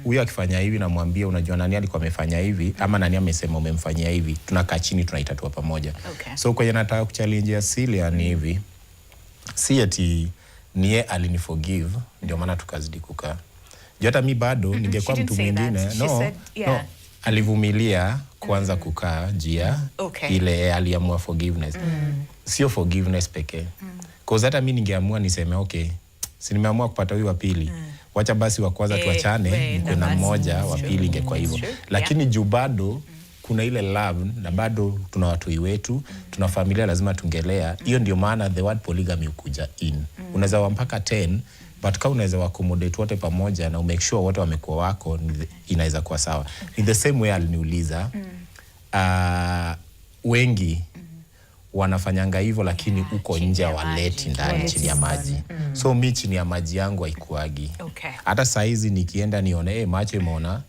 Huyo akifanya hivi namwambia, unajua nani alikuwa amefanya hivi ama nani amesema umemfanyia hivi, tunakaa chini tunaitatua pamoja. So kwenye nataka kuchallenge Cecilia ni hivi, si eti niye aliniforgive ndio maana tukazidi kukaa. Jota mi bado ningekuwa mtu mwingine. No, alivumilia kuanza kukaa jia ile aliamua forgiveness. Sio forgiveness pekee. Cause hata mi ningeamua niseme si nimeamua kupata huyu wa pili. Wacha basi wa kwanza tuachane, kuna mmoja wa pili ingekuwa hivyo. Lakini juu bado kuna ile love na bado tuna watu wetu, tuna familia lazima tungelea. Hiyo ndio maana the word polygamy ukuja in. Unaweza wa mpaka 10, but kama unaweza accommodate wote pamoja na make sure wote wamekuwa wako, inaweza kuwa sawa. In the same way aliniuliza, wengi wanafanyanga hivyo lakini uko nje waleti ndani chini ya maji. So mi chini ya maji yangu haikuagi. Hata saizi nikienda nione macho imeona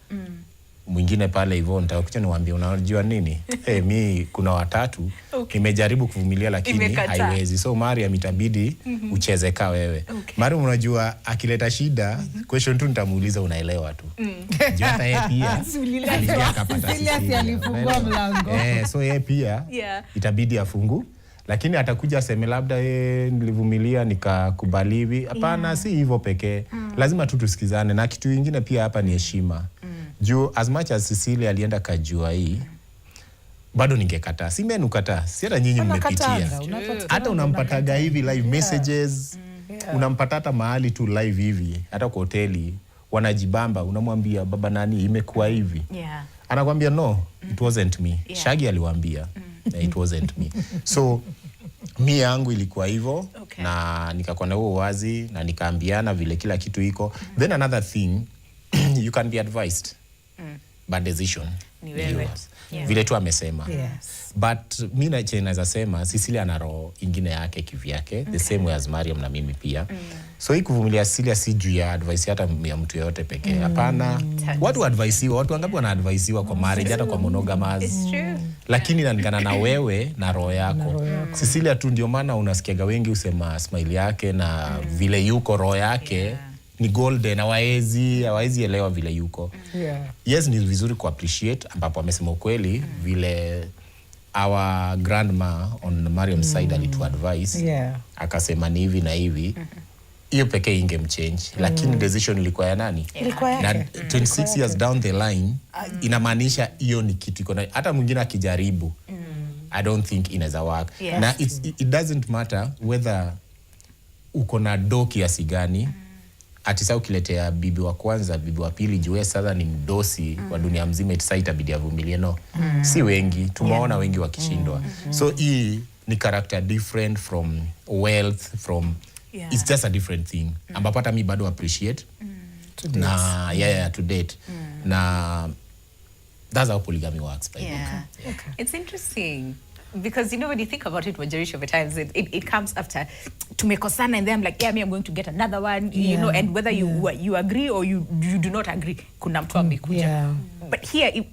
mwingine pale hivyo, nitakuja niwaambie unajua nini? Mi kuna watatu nimejaribu kuvumilia lakini haiwezi. So Mariam itabidi ucheze ka wewe. Mariam unajua akileta shida, question tu nitamuuliza unaelewa tu. Jua hata yeye pia aliingia akapata Cecilia alifungua mlango. So yeye pia itabidi afungu. Lakini atakuja aseme labda nilivumilia nikakubaliwi. Hapana, si hivyo pekee. Lazima tu tusikizane, na kitu kingine pia hapa ni heshima. Juu as much as Cecilia alienda kajua hii, bado ningekataa. Si mimi nukataa, si hata nyinyi mmepitia. Hata unampataga hivi live messages, unampata hata mahali tu live hivi, hata kwa hoteli wanajibamba, unamwambia baba nani imekuwa hivi. Anakuambia no, it wasn't me. Shaggy aliwaambia it wasn't me. So mi yangu ilikuwa hivyo, na nikakuwa na huo wazi na nikaambiana vile kila kitu iko. Then another thing, you can be advised. but decision ni wewe. Vile tu amesema. Yes. But mi naweza sema Cecilia ana roho ingine yake kivyake, the same way as Mariam na mimi pia. So hii kuvumilia Cecilia si juu ya advice hata ya mtu yote pekee. Hapana. Watu advisiwa, watu wangapi wana advisiwa kwa marriage hata kwa monogamous. It's true. Lakini inalingana na wewe na roho yako. Cecilia tu ndio maana unasikiaga wengi usema smile yake na vile yuko roho yake ni golden, hawezi elewa vile yuko. Yes, ni vizuri ku appreciate ambapo amesema ukweli vile our grandma on Mariam's side alitu advise. Akasema ni hivi na hivi. Hiyo pekee ingemchange, lakini decision ilikuwa ya nani? Ilikuwa yake. Na 26 years down the line inamaanisha hiyo ni kitu iko na hata mwingine akijaribu. I don't think inaweza work. Na it doesn't matter whether uko na do kiasi gani. Atisa ukiletea bibi wa kwanza, bibi wa pili juu sasa ni mdosi wa dunia mzima, itabidi avumilie. No. Si wengi, tumeona wengi wakishindwa. So hii ni character different from wealth, from it's just a different thing. Ambapo hata mi bado appreciate to date. Na that's how polygamy works by Okay. It's interesting. Because, you know, when you think about it, majority of the times, it comes after tumekosana, and then I'm like, yeah, I'm going to get another one, you know, and whether you agree or you do not agree, kuna mtu amekuja. But here,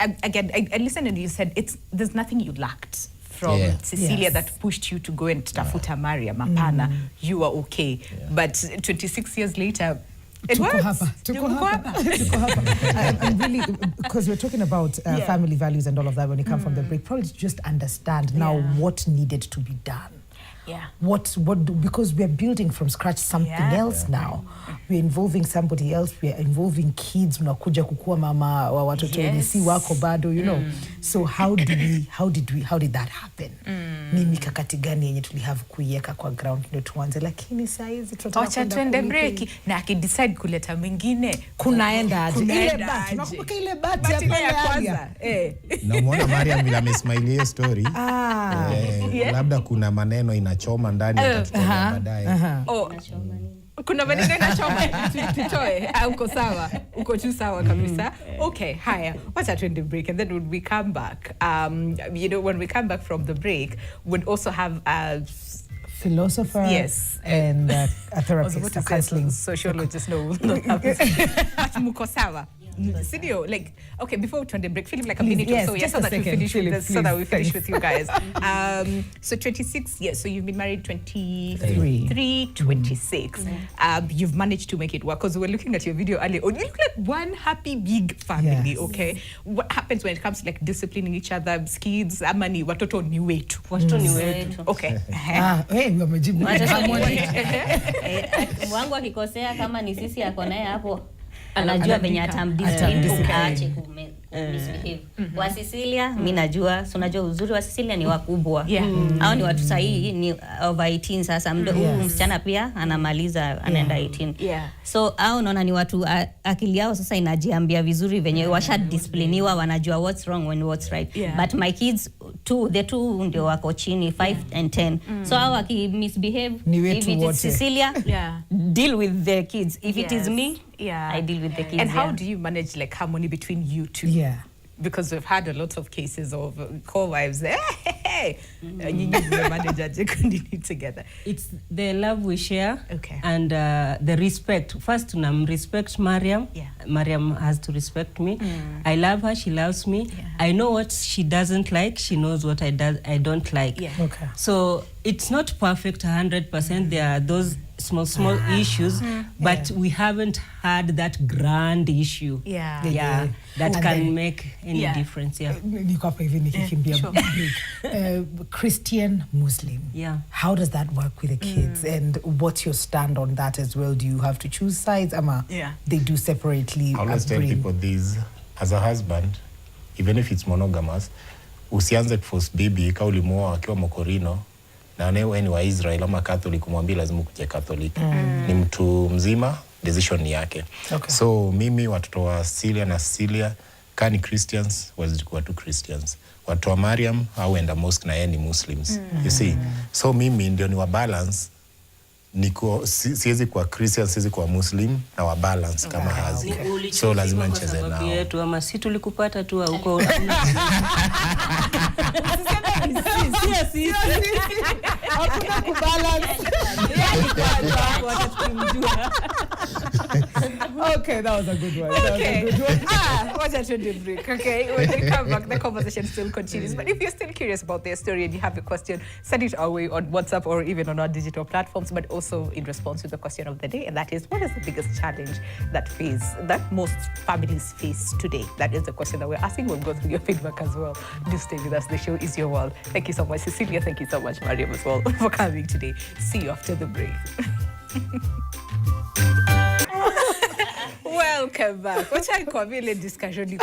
again, I listened and you said there's nothing you lacked from Cecilia that pushed you to go and tafuta Mariam. Mapana, you are okay. But 26 years later, it works. I'm really, because we're talking about family values and all of that when you come from the break, probably to just understand now what needed to be done. What because we're building from scratch something else now. We're involving somebody else, we're involving kids, unakuja kukua mama wa watoto wenye si wako bado, you know. So how did that happen? Ni mikakati gani yenye tulihave kuiweka kwa ground ndio tuanze, lakini saa hizi tunataka twende break na akidecide kuleta mwingine kunaenda aje ile bat, unakumbuka ile bat ya kwanza na muona Mariam vile amesmile hiyo story. Labda kuna maneno inachoma ndani atatutoa baadaye. Kuna maneno inachoma tutoe. Uko sawa, uko tu sawa kabisa. Okay, haya, wacha twende break, and then when we come back, you know, when we come back from the break, we'll also have a philosopher and a therapist, a counseling sociologist. No, not muko sawa. Studio, like, okay, before we turn the break, Philip, like a minute or so, so that we finish with this, so that we finish with you guys. So 26 years, so you've been married 23, 26. You've managed to make it work, because we were looking at your video earlier. You look like one happy big family, okay? What happens when it comes to like disciplining each other, kids, amani, watoto ni wetu. Watoto ni wetu. Okay. Wamejibu. Wangu akikosea kama ni sisi yako naye hapo, anajua venye atamdiscipline aache misbehave. Wa Cecilia, mimi najua, so unajua uzuri wa Cecilia ni wakubwa. Hao ni watu sahihi, ni over 18 sasa. Msichana pia anamaliza anaenda 18. So hao unaona ni watu akili yao sasa inajiambia vizuri venye washadiscipliniwa, wanajua what's wrong and what's right. But my kids the two ndio wako chini 5 and 10. So hao misbehave, if it is Cecilia, deal with the kids. If it is me, I deal with the kids. And how do you manage like harmony between you two? Because we've had a lot of cases of co-wives. Together. It's the love we share, and the respect. First, respect Mariam. Mariam has to respect me. I love her. She loves me. I know what she doesn't like. She knows what I don't like. So it's not perfect 100%. There are those small issues, but we haven't had that grand issue that can make any difference. Christian, Muslim. How does that work with the kids? And what's your stand on that as well? Do you have to choose sides? They do separately. I always tell people this, as a husband, even if it's monogamous, usianze kuforce baby ka ulimuoa akiwa Mokorino na wewe ni wa Israel ama Catholic, kumwambia lazima kuje Catholic. Ni mtu mzima, decision yake. So mimi watoto wa Cecilia kani Christians wazikuwa tu Christians. Watu wa Mariam au enda mosque na yeye ni Muslims. You see? So mimi ndio ni wa balance siwezi kwa Christian, siwezi kwa Muslim na wa balance kama hazi. So lazima nicheze nao. Yetu ama si tulikupata tu huko. Hakuna kubalance. Okay, that was a good one. Okay. Watch out to the break. Okay, when we come back, the conversation still continues. But if you're still curious about their story and you have a question, send it our way on WhatsApp or even on our digital platforms, but also in response to the question of the day, and that is, what is the biggest challenge that most families face today? That is the question that we're asking. We'll go through your feedback as well. Do stay with us. The show is your world. Thank you so much, Cecilia. Thank you so much, Mariam, as well, for coming today. See you after the break. Welcome back. What I call a discussion.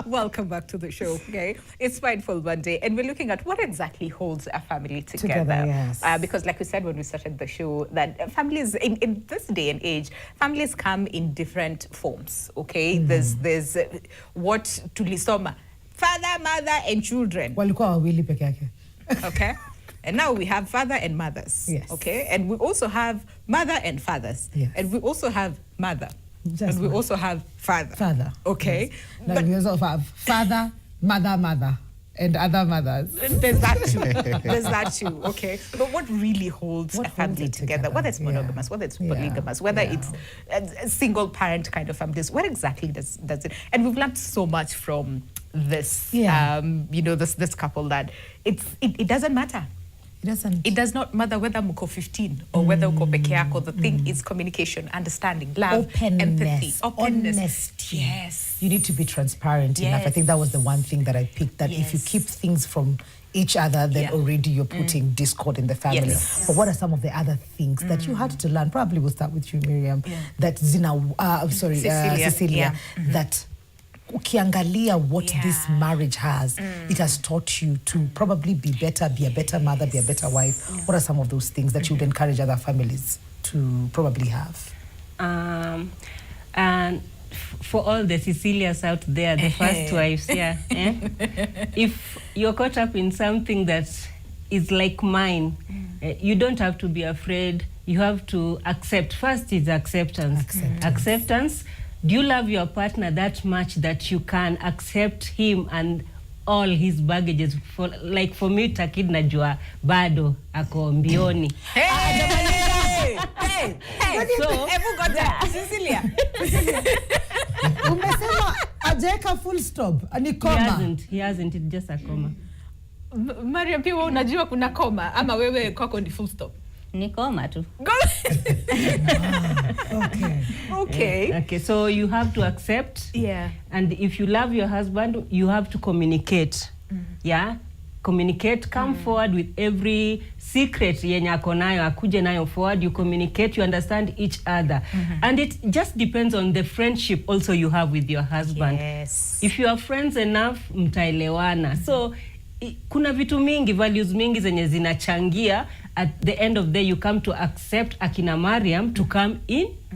Welcome back to the show. Okay, it's Mindful Monday, and we're looking at what exactly holds a family together. Yes. Because, like we said when we started the show, that families in this day and age, families come in different forms. Okay, there's what tulisoma, father, mother, and children. Okay. And now we have father and mothers. Yes. Okay. And we also have mother and fathers. Yes. And we also have mother. Just and we also have father. Father. Okay. Yes. But we also have father, mother, and other mothers. There's that too. There's that too. Okay. But what really holds a family together? Whether it's monogamous, whether it's polygamous, whether it's a single parent kind of families, what exactly does it? And we've learned so much from this, this couple, that it doesn't matter. It does not matter whether muko 15 or whether uko peke yako. The thing is communication, understanding, love, empathy, openness. Honesty. Yes. You need to be transparent enough. I think that was the one thing that I picked, that if you keep things from each other, then already you're putting discord in the family. Yes. But what are some of the other things that you had to learn? Probably we'll start with you, Miriam. That Cecilia. That ukiangalia what this marriage has, it has taught you to probably be better, be a better mother, be a better wife. What are some of those things that you would encourage other families to probably have? And for all the Cecilias out there, the first wives, if you're caught up in something that is like mine, you don't have to be afraid. You have to accept. First is acceptance. Do you love your partner that much that you can accept him and all his baggages? For me, Takid najua bado ako mbioni. So, Cecilia. Umesema ajeka full stop, ani comma. He hasn't, it's just a comma. Mariam, pia unajua kuna comma ama wewe kwako ni full stop? Ni koma tu. Okay, so you have to accept. And if you love your husband, you have to communicate. Communicate, come forward with every secret yenye ako nayo, akuje nayo forward. You communicate, you understand each other. And it just depends on the friendship also you have with your husband. Yes. If you are friends enough, mtaelewana. So kuna vitu mingi, values mingi zenye zinachangia. At the end of the day, you come to accept akina Mariam to come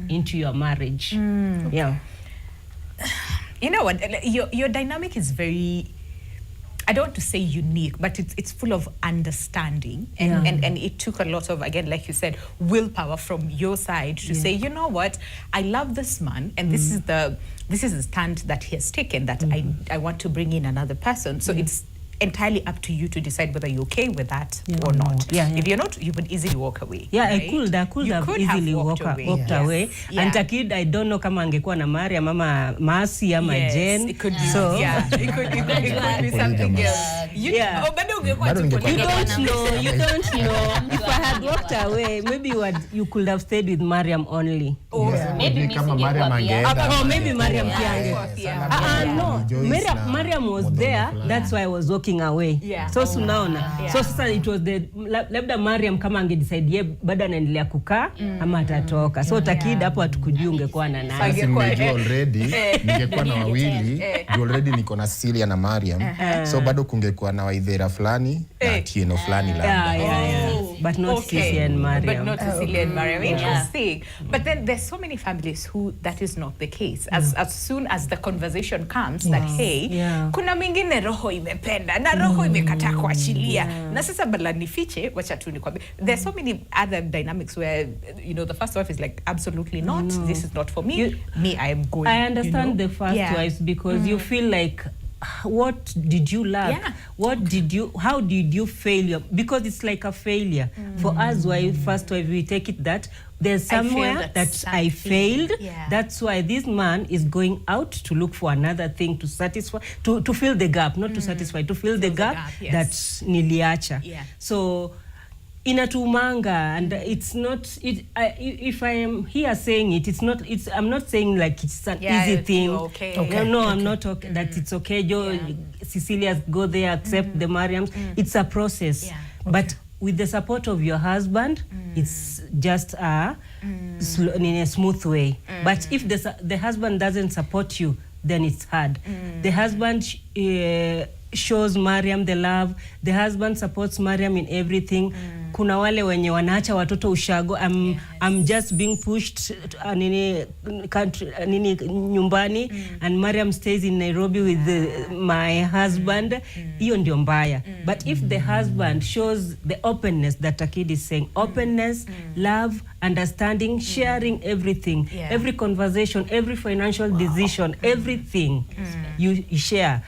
into your marriage. You know what? Your dynamic is very, I don't want to say unique, but it's full of understanding. And it took a lot of, again, like you said, willpower from your side to say, you know what, I love this man, and this is the stand that he has taken, that I want to bring in another person. So it's entirely up to you to decide whether you're okay with that or not. If you're not, you would easily walk away. I could have easily walked away. And Takid, I don't know kama angekuwa na Mariam ama Masi ama Jen. It could be, it could be something else. You don't know. If I had walked away, maybe you could have stayed with Mariam only. Maybe kama Mariam angeenda. Maybe Mariam no, Mariam was there. That's why I was walking away. So sunaona. So sasa it was the labda Mariam kama angedecide ye bado anaendelea kukaa ama atatoka. So Takid hapo atukujui ungekuwa na nani. Sasa already ningekuwa na wawili. Already niko na Cecilia na Mariam. So bado kungekuwa na waidhera fulani na Tieno fulani labda. but not Cecilia and Mariam. But not Cecilia and Mariam. Interesting. But then there's so many families who that is not the case. As soon as the conversation comes that hey, kuna mwingine roho imependa na roho imekataa kuachilia. Na sasa badala nifiche wacha tu nikwambie. There's so many other dynamics where the first wife is like absolutely not. This is not for me. I am going. I understand the first wives because you feel like, what did you lack? How did you fail? Because it's like a failure. For us, first wife, we take it that there's somewhere that I failed. That's why this man is going out to look for another thing to satisfy, to fill the gap, not to satisfy, to fill the gap that niliacha. So inatumanga, and it's not if I am here saying it, I'm not saying like it's an easy thing. I'm not talking that it's okay. Cecilia, go there, accept the Mariams. It's a process, but with the support of your husband, it's just in a smooth way. But if the husband doesn't support you, then it's hard. The husband shows Mariam the love. The husband supports Mariam in everything. Kuna wale wenye wanaacha watoto ushago. I'm just being pushed nini nyumbani, and Mariam stays in Nairobi with my husband. Hiyo ndio mbaya. But if the husband shows the openness that Takid is saying, openness, love, understanding, sharing everything, every conversation, every financial decision, everything you share.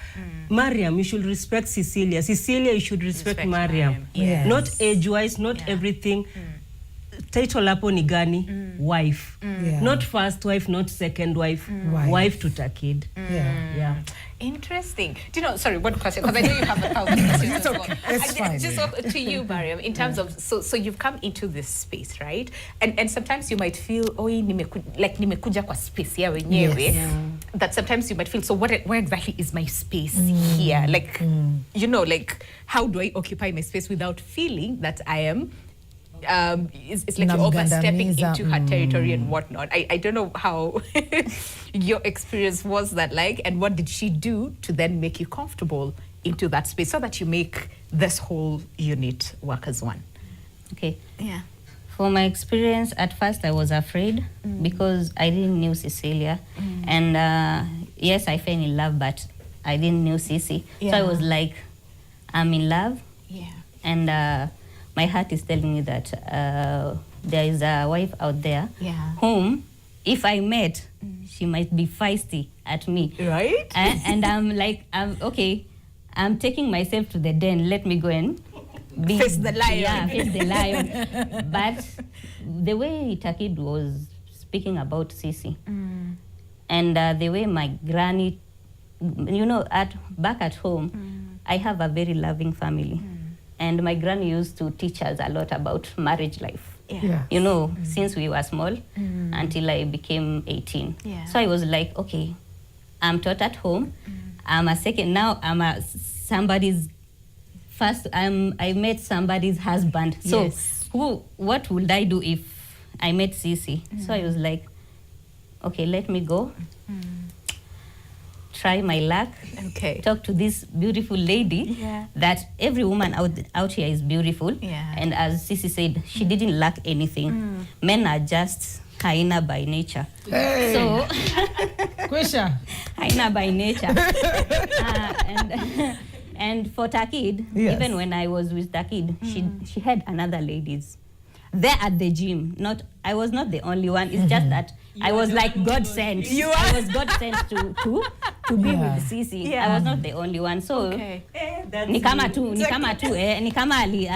Mariam, you should respect Cecilia. Cecilia, you should respect Mariam. Not age-wise, not everything. Title hapo ni gani? Wife. Not first wife, not second wife. Wife to Takid. Interesting. Do you know, sorry, one question, because I know you have a thousand questions as well. It's fine. Just to you, Mariam, in terms of, so you've come into this space, right? And sometimes you might feel, nimekuja kwa space ya wenyewe. That sometimes you might feel, so where exactly is my space here? Like, how do I occupy my space without feeling that I am it's like you're overstepping into her territory and whatnot. I don't know how your experience was that like, and what did she do to then make you comfortable into that space so that you make this whole unit work as one? Okay. Yeah. For my experience, at first I was afraid because I didn't know Cecilia. And yes, I fell in love, but I didn't know Cici. So I was like, I'm in love. Yeah. And my heart is telling me that there is a wife out there whom, if I met, she might be feisty at me. Right? And I'm like, okay, I'm taking myself to the den. Let me go and face the lion. Yeah, face the lion. But the way Takid was speaking about Cici, and the way my granny, back at home, I have a very loving family. And my granny used to teach us a lot about marriage life. Since we were small until I became 18. So I was like, okay, I'm taught at home. I'm a second, now I'm somebody's first, I met somebody's husband. So what would I do if I met Cici? So I was like, okay, let me go. Try my luck, talk to this beautiful lady, that every woman out here is beautiful. And as Cici said, she didn't lack anything. Men are just hyena by nature. So, hyena by nature. And for Takid, even when I was with Takid, she had another ladies there at the gym. I was not the only one. It's just that I was like God sent. I was God sent to be with Cici. I was not the only one. So ni kama tu ali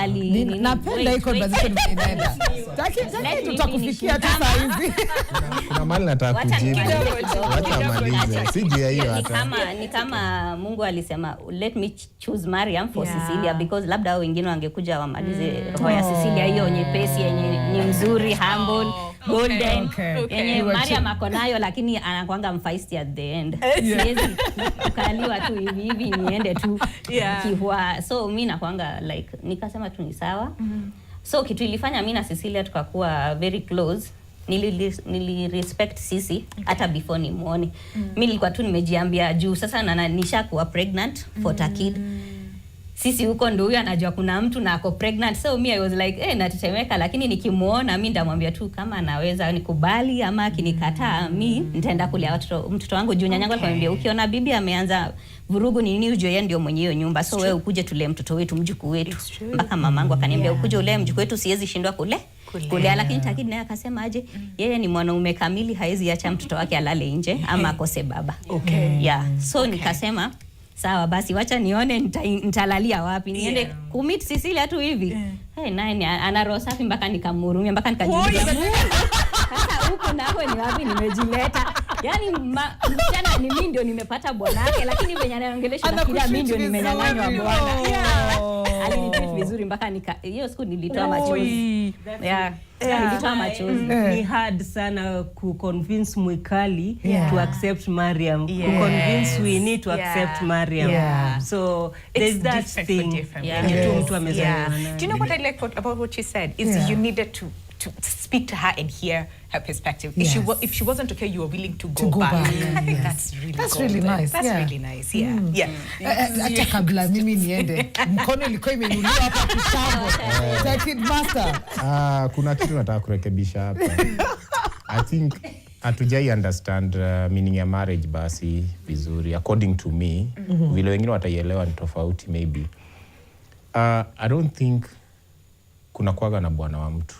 napenda hii conversation inaenda. Taki tutakufikia tu saa hizi. Kuna mali nataka kujibu. Wacha malize. Sijui hiyo hata. Ni kama Mungu alisema let me choose Mariam for Cecilia, because labda wengine wangekuja wamalize roho ya Cecilia hiyo nyepesi yenye ni mzuri, humble, golden. Yenye Mariam ako nayo lakini anakuanga mfaisti at the end. Siwezi kukaliwa tu hivi niende tu kihua. So mimi nakuanga like nikasema tu ni sawa. So kitu ilifanya mimi na Cecilia tukakuwa very close. Nili respect Cici hata before ni muone. Mimi nilikuwa tu nimejiambia juu sasa nishakuwa pregnant for Takid. sisi huko ndio huyu anajua kuna mtu na ako pregnant. So me I was like natetemeka, lakini nikimuona mimi ndamwambia tu kama anaweza nikubali ama akinikataa mimi nitaenda kulea mtoto wangu juu nyanyangu akamwambia ukiona bibi ameanza vurugu nini ujue yeye ndio mwenye hiyo nyumba. So wewe ukuje tulee mtoto wetu mjukuu wetu. Mpaka mamangu akaniambia ukuje ule mjukuu wetu siwezi shindwa kulea. Lakini Takid naye akasema aje yeye ni mwanaume kamili, haezi acha mtoto wake alale nje ama akose baba. So nikasema sawa basi wacha nione nitalalia wapi. Niende kumit Cecilia tu hivi. Naye ana roho safi mpaka nikamhurumia mpaka nikajiuliza sasa huko nako ni wapi nimejileta. Yaani msichana ni mimi ndio nimepata bwanake, lakini venye anaongelesha na kila mimi ndio nimenyang'anywa bwana. Alinitreat vizuri mpaka hiyo siku nilitoa machozi. Nilitoa machozi. Ni hard sana ku convince Mwikali to accept Mariam. To convince Winnie to accept Mariam. So there's that thing. Do you know what I like about what she said is you needed to speak to her and hear her perspective. If she wasn't okay, you were willing to go back. I think that's really nice. That's really nice. Acha kabla mimi niende. Mkono ilikuwa imeinuliwa hapa kitambo. Takid Master. Kuna kitu nataka kurekebisha hapa. I think hatujai understand meaning ya marriage basi vizuri. According to me, vile wengine wataielewa ni tofauti maybe. I don't think kuna kuaga na bwana wa mtu.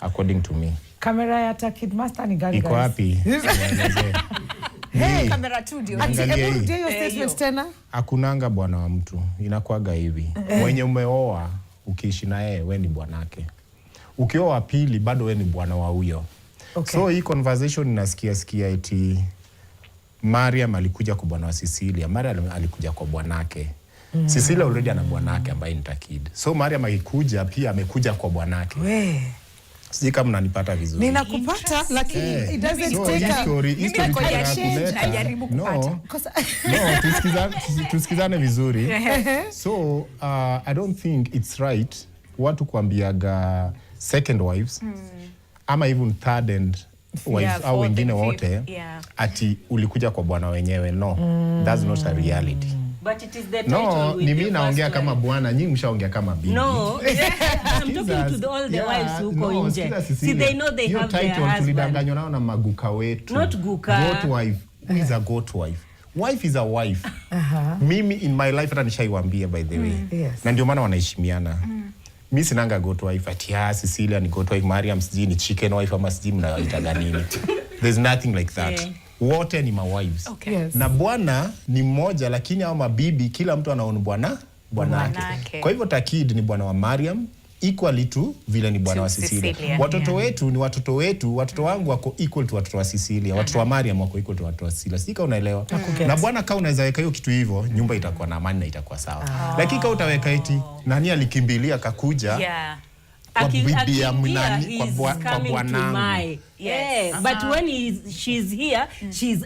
According to me. Kamera ya Takid Master ni gani? Iko wapi? Kamera tu ndio. Ndio hiyo statement tena. Hakunanga bwana wa mtu. Inakuaga hivi. Mwenye umeoa ukiishi na yeye wewe ni bwanake. Ukioa pili bado wewe ni bwana wa huyo. So hii conversation inasikia eti Mariam alikuja kwa bwana wa Cecilia. Mariam alikuja kwa bwanake. Cecilia already ana bwanake ambaye ni Takid. So Mariam akikuja pia amekuja kwa bwanake. Sisi kama mnanipata vizuri. Ninakupata lakini it doesn't take a history ajaribu kupata. Tusikizane vizuri. So I don't think it's right watu kuambiaga second wives ama even third and wives au wengine wote ati ulikuja kwa bwana wenyewe. No, that's not a reality. But it is the title ni mimi naongea kama bwana, nyinyi mshaongea kama bibi. No, I'm talking to all the wives huko nje. See, they know they have their husband. Tulidanganywa nao na maguka wetu. Not guka. Goat wife. Who is a goat wife? Wife is a wife. Mimi in my life hata nishaiwaambia by the way. Na ndio maana wanaheshimiana. Mimi sinanga goat wife ati Cecilia ni goat wife, Mariam siji ni chicken wife ama siji mnaita nini. There's nothing like that. Wote ni ma-wives. Na bwana ni mmoja lakini hao mabibi kila mtu anaona bwanake. Kwa hivyo Takid ni bwana wa Mariam equally to vile ni bwana wa Cecilia. Watoto wetu ni watoto wetu, watoto wangu wako equal to watoto wa Cecilia. Watoto wa Mariam wako equal to watoto wa Cecilia. Sika unaelewa? Na bwana kama unaweza weka hiyo kitu hivyo, nyumba itakuwa na amani na itakuwa sawa. Lakini kama utaweka eti nani alikimbilia kakuja kwa bibi ya mnani kwa bwanangu. But when she's here, she's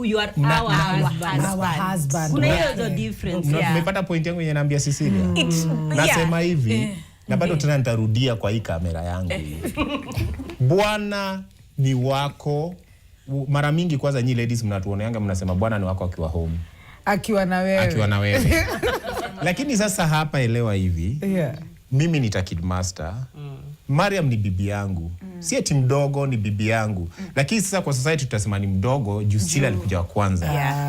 you are our husband. Kuna hiyo difference. Umepata point yangu yenye naambia Cecilia? Nasema hivi na bado tena nitarudia kwa hii kamera yangu. Bwana ni wako. Mara mingi kwanza nyinyi ladies mnatuoneanga mnasema bwana ni wako akiwa home. Akiwa na wewe. Lakini sasa hapa elewa hivi. Mimi ni Takid Master. Mariam ni bibi yangu. Si eti mdogo, ni bibi yangu. Lakini sasa kwa society tutasema ni mdogo juu Cecilia alikuja wa kwanza.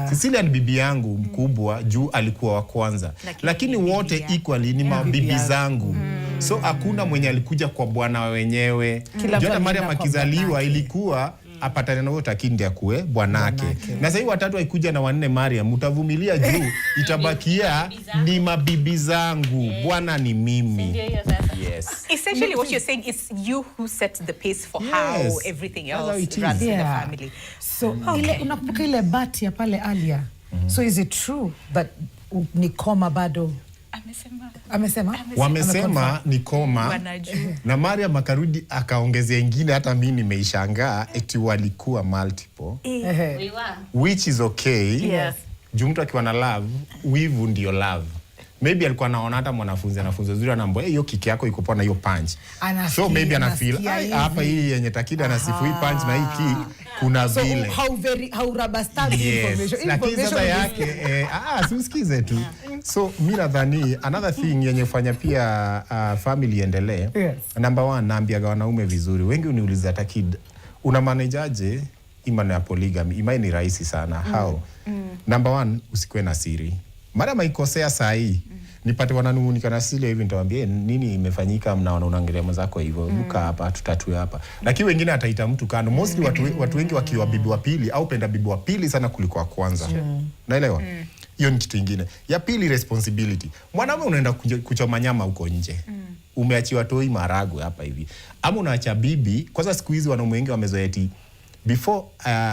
Cecilia ni bibi yangu mkubwa juu alikuwa wa kwanza. Lakini wote equally ni mabibi zangu. So hakuna mwenye alikuja kwa bwana wenyewe. Jota Mariam akizaliwa ilikuwa apatane na Takid ndiye akue bwanake. Na sasa hivi watatu waikuja na wanne Mariam, utavumilia juu itabakia ni mabibi zangu. Bwana ni mimi. Yes. Essentially what you're saying is you who set the pace for how everything else runs in the family. So ile unakumbuka ile bati ya pale alia. So is it true that ni koma bado? Wamesema ni koma na Mariam akarudi akaongezea ingine hata mimi nimeishangaa eti walikuwa multiple. Which is okay. Juu mtu akiwa na love, wivu ndio love. Maybe alikuwa anaona hata mwanafunzi anafunza vizuri anaambia hiyo kiki yako iko poa na hiyo punch. So maybe ana feel hapa hii yenye Takid anasifu hii punch na hii kick kuna vile. How rubber stamp information. Lakini sasa yake usikize tu. So mi nadhani another thing yenye fanya pia family endelee. Number one, naambiaga wanaume vizuri. Wengi uniuliza Takid, una manageaje imani ya polygamy? Imani ni rahisi sana. How? Number one, usikuwe na siri. Mara maikosea saa hii nipate wananungunika na Cecilia hivi nitawaambia nini imefanyika, mnaona unaangalia mzako hivyo, buka hapa tutatue hapa. Lakini wengine ataita mtu kando. Mostly watu wengi wakiwa bibi wa pili au penda bibi wa pili sana kuliko wa kwanza. Naelewa? Hiyo ni kitu kingine. Ya pili, responsibility. Mwanaume unaenda kuchoma nyama huko nje. Umeachiwa toi maragwe hapa hivi. Ama unaacha bibi, kwanza siku hizi wanaume wengi wamezoea eti before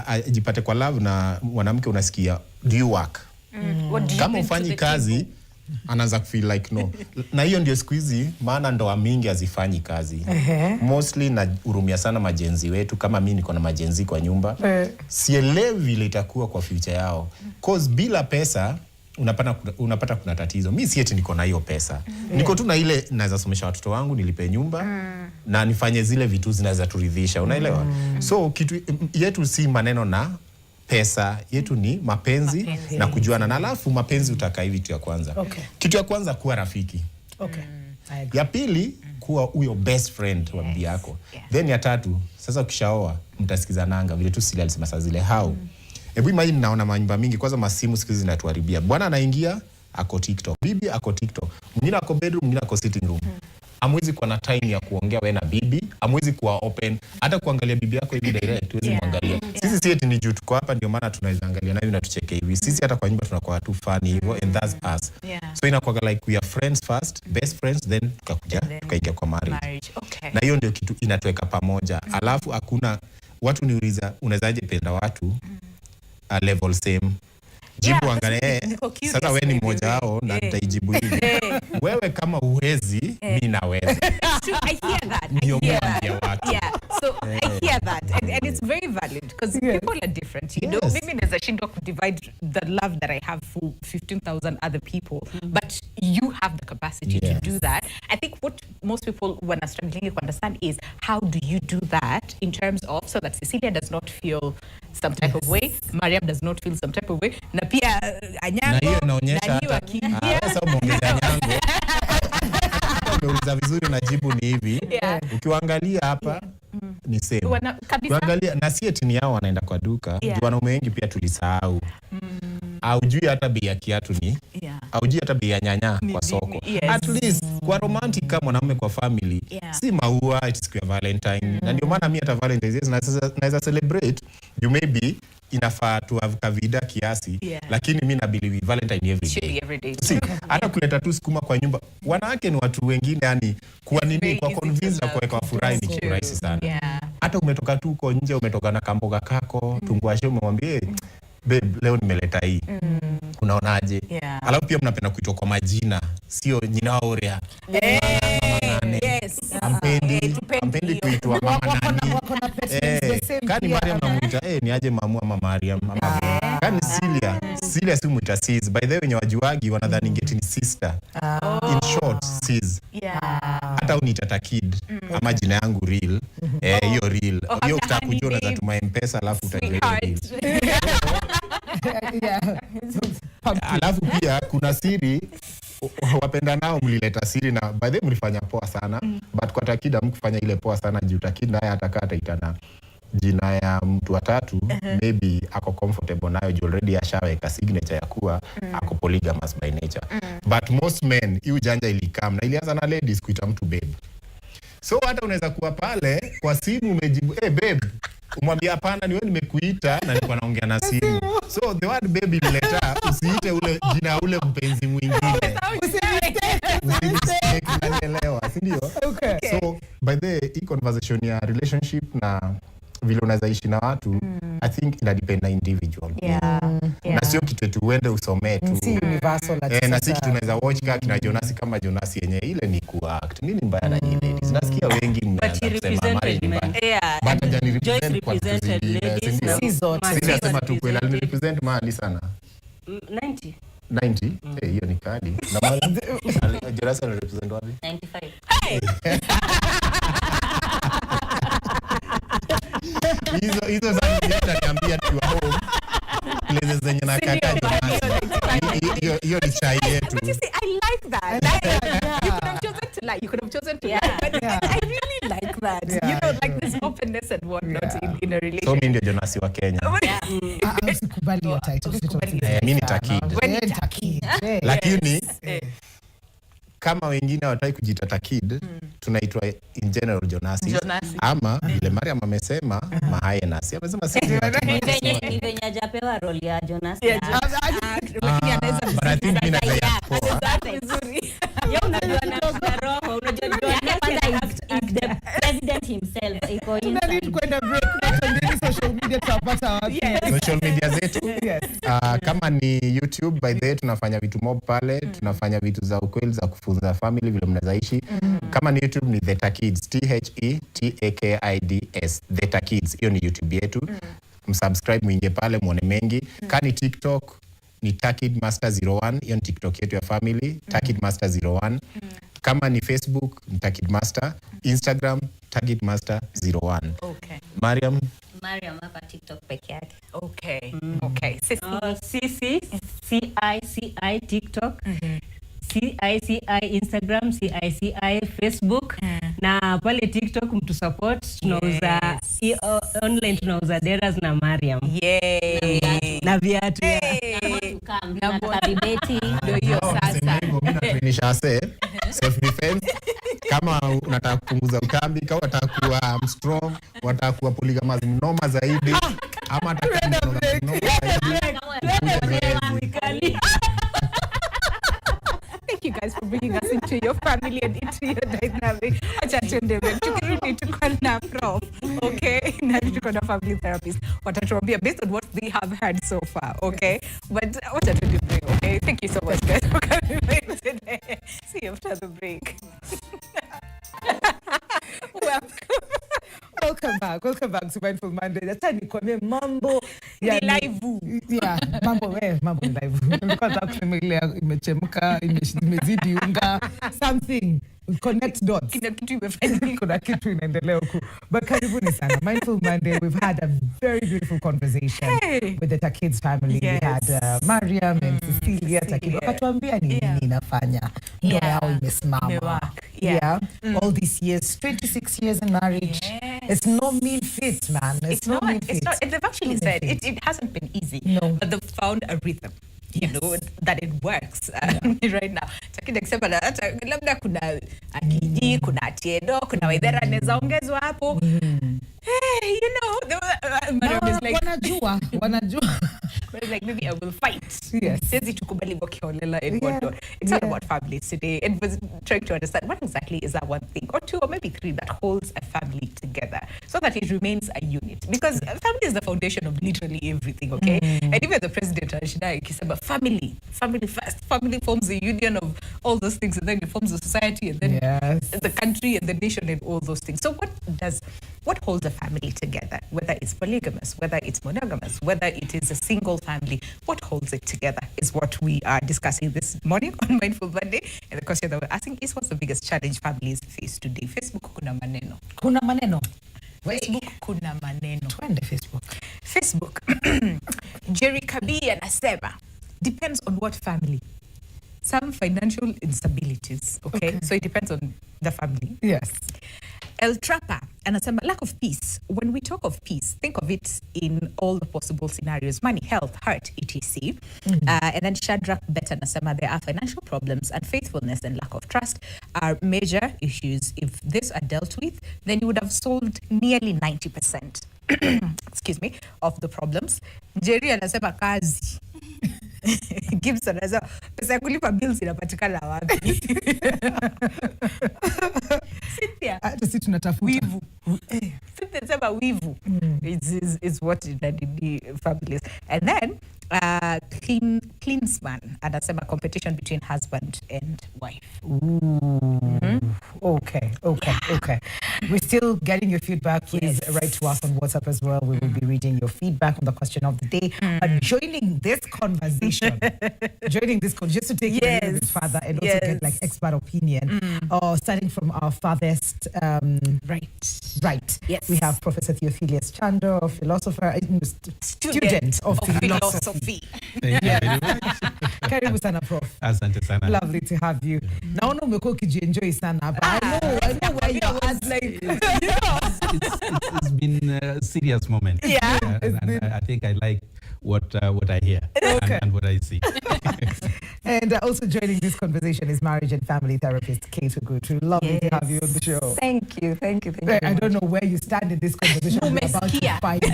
ajipate kwa love na mwanamke unasikia do you work? Kama ufanyi kazi anaanza feel like no. Na hiyo ndio siku hizi maana ndoa mingi hazifanyi kazi. Mostly na urumia sana majenzi wetu, kama mimi niko na majenzi kwa nyumba. Sielewi vile itakuwa kwa future yao. Cause bila pesa unapata kuna tatizo. Mimi si eti niko na hiyo pesa. Niko tu na ile naweza somesha watoto wangu, nilipe nyumba na nifanye zile vitu zinaweza turidhisha. Unaelewa? So kitu yetu si maneno na pesa, yetu ni mapenzi na kujuana. Na alafu mapenzi utaka hivi tu ya kwanza. Kitu ya kwanza kuwa rafiki. Ya pili kuwa huyo best friend wa bibi yako. Then ya tatu, sasa ukishaoa mtasikizananga vile tu Cecilia alisema saa zile how. Hebu imagine naona manyumba mingi kwanza masimu siku hizi zinatuharibia. Bwana anaingia ako TikTok, bibi ako TikTok, mwingine ako bedroom, mwingine ako sitting room. Amwezi kuwa na time ya kuongea wewe na bibi, amwezi kuwa open hata kuangalia bibi yako hivi direct, tuwezi muangalia. Sisi si eti ni juu tuko hapa ndio maana tunaweza angalia na hivi na tucheke hivi. Sisi hata kwa nyumba tunakuwa tu funny hivyo, and that's us. So inakuwa like we are friends first, best friends, then tukaingia kwa marriage. Na hiyo ndio kitu inatuweka pamoja. Alafu hakuna watu niuliza unawezaje penda watu level same. Jibu angalia sasa wewe ni mmoja wao na nitaijibu hivi. Wewe kama uwezi, mimi naweza. I hear that. So I hear that and it's very valid because people are different, you know. Mimi naweza shindwa ku divide the love that I have for 15,000 other people, but you have the capacity to do that. I think what most people when are struggling to understand is how do you do that in terms of so that Cecilia does not feel some type of way, Mariam does not feel some type of way, na pia Anyango na hiyo inaonyesha hata sasa umeongeza Anyango. Umeuliza vizuri na jibu ni hivi. Ukiangalia hapa ni same. Ukiangalia na si eti ni hao wanaenda kwa duka, wanaume wengi pia tulisahau. Haujui hata bei ya kiatu ni. Haujui hata bei ya nyanya kwa soko. At least kwa romantic kama mwanaume kwa family, si maua siku ya Valentine. Na ndio maana mimi hata Valentine's naweza celebrate. You maybe inafaa tu have kavida kiasi, lakini mimi na believe Valentine every day. Si hata kuleta tu sukuma kwa nyumba. Wanawake ni watu wengine, yani kwa nini kwa convince na kuweka furaha ni kitu rahisi sana. Hata umetoka tu uko nje, umetoka na kamboga kako, tungwashe umwambie babe leo nimeleta hii. Unaonaje? Alafu pia mnapenda kuitwa kwa majina, sio jina orea. Ampendi kuitwa mama nani. Kani Mariam namuita ni aje mamu ama Mariam ama kani Cecilia si muita sis. By the way wenye wajuagi wanadhani ngeti ni sister. In short sis. Hata uniita Takid ama jina yangu real. Hiyo real. Hiyo utakujua unaweza tuma M-Pesa alafu utajua real. Alafu pia kuna siri wapenda nao mlileta siri na by the way mlifanya poa sana, but kwa Takid mkufanya ile poa sana juu Takid naye atakata itana jina ya mtu wa tatu, maybe ako comfortable nayo juu already ashaweka signature ya kuwa ako polygamous by nature. But most men hiyo janja ilikam na ilianza na ladies kuita mtu babe. So hata unaweza kuwa pale kwa simu umejibu babe, umwambia hapana ni wewe nimekuita na nilikuwa naongea na simu. So the word baby ileta usiite ule jina ule mpenzi mwingine. Usielewa, si ndio? So by the conversation ya relationship na vile unaweza ishi na watu, I think ina depend na individual. Na sio kitu tu uende usomee tu. Si universal na si kitu unaweza watch kama Jonas kama Jonas yenye ile ni kuact. Nini mbaya na nyinyi ladies? Nasikia wengi mnasema marriage mbaya. But jani represented si zote. Sema tu kweli represent mali sana. 90? Hiyo ni kadi. Na mali Jonas ana represent wapi? 95. Hizo sana niambia tu home. Places zenye na kaka Jonas. Hiyo ni chai yetu. But you see, I like that. You could have chosen to lie. You could have chosen to lie. But I really like that. You know, like this openness and whatnot in a relationship. So mimi ndio Jonasi wa Kenya. Usikubali hiyo title. Mimi ni Takid. Lakini kama wengine hawataki kujiita Takid, tunaitwa in general Jonasi. Ama vile Mariam amesema Mahayenasi. Amesema si ni venye hajapewa role ya Jonasi. Lakini anaweza but I think mimi naweza poa. Yeye unajua na roho, unajua the president himself iko inside. Kwenda break na social media tutapata wapi? Social media zetu. Kama ni YouTube, by the way tunafanya vitu mob pale, tunafanya vitu za ukweli za kufunza family vile mnazaishi. Kama ni YouTube ni The Takids, THETAKIDS, The Takids. Hiyo ni YouTube yetu. Msubscribe muingie pale muone mengi. Kani TikTok ni Takid Master 01, hiyo ni TikTok yetu ya family, Takid Master 01. Kama ni Facebook ni Takid Master, Instagram Takid Master 01. Okay. Mariam hapa TikTok peke yake. Okay. Okay. Sisi CICI TikTok. CICI Instagram, CICI Facebook, na pale TikTok mtu support, tunauza online, tunauza deras na Mariam. Na viatu. Na karibeti ndio hiyo sasa. Mimi natrainisha self defense. Kama unataka kupunguza ukambi, kama unataka kuwa strong, unataka kuwa polygamist mnoma zaidi, ama unataka mnoma zaidi. Thank you guys for bringing us into your family and into your dynamic. Acha tuende mbele. Tukirudi tuko na prof. Okay? Na tuko na family therapist. Watatuambia based on what they have heard so far. Okay? But acha tuende mbele. Okay? Thank you so much guys for coming today. See you after the break. Welcome back to Mindful Monday. Acha nikwambie mambo ya live. Yeah, mambo live. Nilikuwa nataka imechemka, imezidi unga, something. Connect dots. Kuna kitu inaendelea huku. But karibuni sana. Mindful Monday, we've had a very beautiful conversation with the Takid's family. We had Mariam and Cecilia Takid. Wakatuambia ni nini inafanya ndoa yao imesimama. All these years, 26 years in marriage. It's no mean feat, man. It's not mean feat. They've actually said it hasn't been easy. No. But they've found a rhythm. You know, that it works right now. Takid akisema labda kuna akiji, kuna atiendo, kuna waidhera anaweza ongezwa hapo. Hey, you know, wanajua. But like, maybe I will fight. Yes. It's not about families today. It was trying to understand what exactly is that one thing or two or maybe three that holds a family together so that it remains a unit. Because family is the foundation of literally everything, okay? And even the president, Ashidai, family first. Family forms the union of all those things, and then it forms the society, and then the country and the nation and all those things. So what holds a family together? Whether it's polygamous, whether it's monogamous, whether it is a single family, what holds it together is what we are discussing this morning on Mindful Monday. And the question that we're asking is, what's the biggest challenge families face today? Facebook kuna maneno. Kuna maneno. Facebook kuna maneno. Twende Facebook. Facebook. Jerry Kabi anasema, depends on what family. Some financial instabilities, okay? So it depends on the family. Yes. El Trapper anasema, lack of peace. When we talk of peace, think of it in all the possible scenarios: money, health, hurt, etc. And then Shadrach Bet anasema, there are financial problems, unfaithfulness, and lack of trust are major issues. If these are dealt with, then you would have solved nearly 90% excuse me, of the problems. Jerry anasema kazi. Gibson anasema pesa ya kulipa bills inapatikana wapi? Cynthia, hata sisi tunatafuta wivu. Cynthia anasema wivu is what the families. And then Cleansman anasema competition between husband and wife. Okay. We're still getting your feedback. Please write to us on WhatsApp as well. We will be reading your feedback on the question of the day. But joining this conversation, just to take it a little bit further and also get like expert opinion, starting from our father Harvest. Right. Yes. We have Professor Theophilus Chando, a philosopher, student of philosophy. Thank you very much. Karibu sana, Prof. Asante sana. Lovely to have you. Naona umekuwa ukijienjoy sana. But I know where you are. It's been a serious moment. Yeah. And I think I like what I hear and what I see. And also joining this conversation is marriage and family therapist Kate Ogutu. Lovely to have you on the show. Thank you. I don't know where you stand in this conversation. We're about to find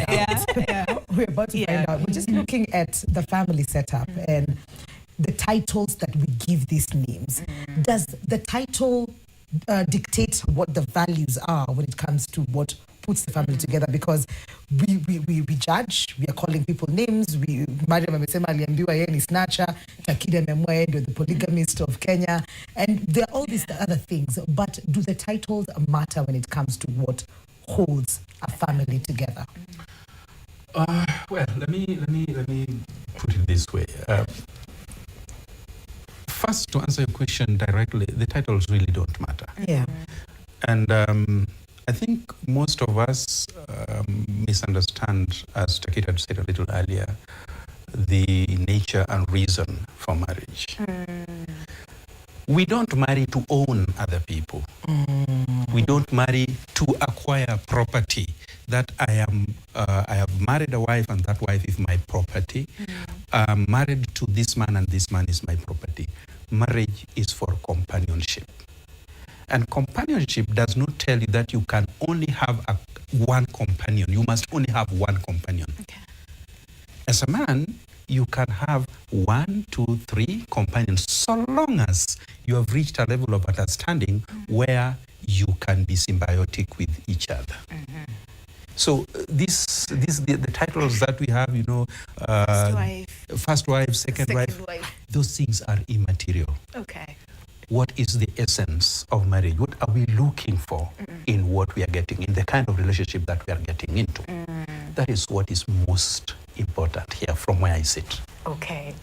out. We're about to find out. We're just looking at the family setup and the titles that we give these names. Does the title dictate what the values are when it comes to what puts the family together? Because we judge, we are calling people names. Mariam amesema aliambiwa yeye ni snatcher, Takid amemwambia yeye ndio the polygamist of Kenya, and there are all these other things. But do the titles matter when it comes to what holds a family together? Well, let me put it this way. First, to answer your question directly, the titles really don't matter. Yeah. And I think most of us misunderstand, as Takid had said a little earlier, the nature and reason for marriage. We don't marry to own other people. We don't marry to acquire property. That I have married a wife and that wife is my property. I'm married to this man and this man is my property. Marriage is for companionship. And companionship does not tell you that you can only have one companion. You must only have one companion. Okay. As a man, you can have 1, 2, 3 companions, so long as you have reached a level of understanding where you can be symbiotic with each other. So the titles that we have, first wife, second wife, those things are immaterial. Okay. What is the essence of marriage? What are we looking for in what we are getting, in the kind of relationship that we are getting into? That is what is most important here from where I sit. Okay.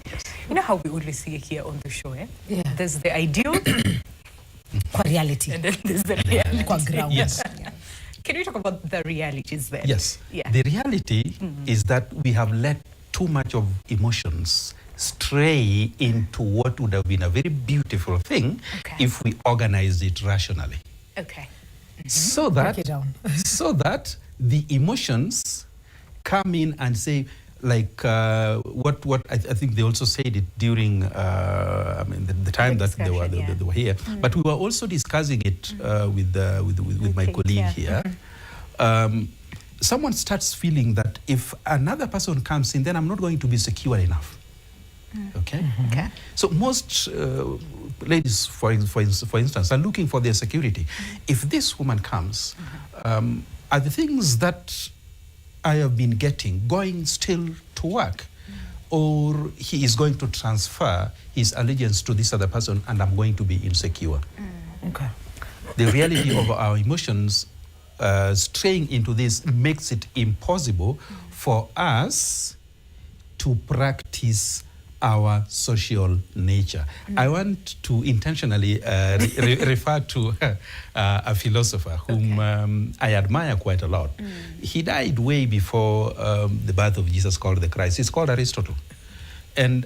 You know how we only see it here on the show, eh? Yeah. There's the ideal. Reality. And then there's the reality. Yes. Can we talk about the realities then? Yes. Yeah. The reality is that we have let too much of emotions stray into what would have been a very beautiful thing if we organized it rationally. Okay. So that the emotions come in and say, like what I think they also said it during the time that they were here. But we were also discussing it with my colleague here. Someone starts feeling that if another person comes in, then I'm not going to be secure enough. Okay. So most ladies, for instance, are looking for their security. If this woman comes, are the things that I have been getting going still to work, or he is going to transfer his allegiance to this other person and I'm going to be insecure? Okay. The reality of our emotions straying into this makes it impossible for us to practice our social nature. I want to intentionally refer to a philosopher whom I admire quite a lot. He died way before the birth of Jesus called the Christ. He's called Aristotle. And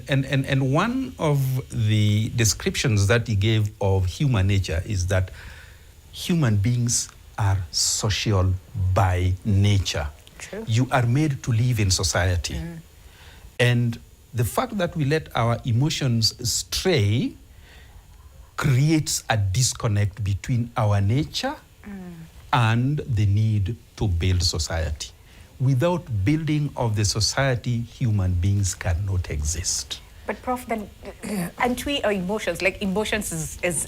one of the descriptions that he gave of human nature is that human beings are social by nature. True. You are made to live in society. And the fact that we let our emotions stray creates a disconnect between our nature and the need to build society. Without building of the society, human beings cannot exist. But Prof, then, aren't we our emotions? Like emotions is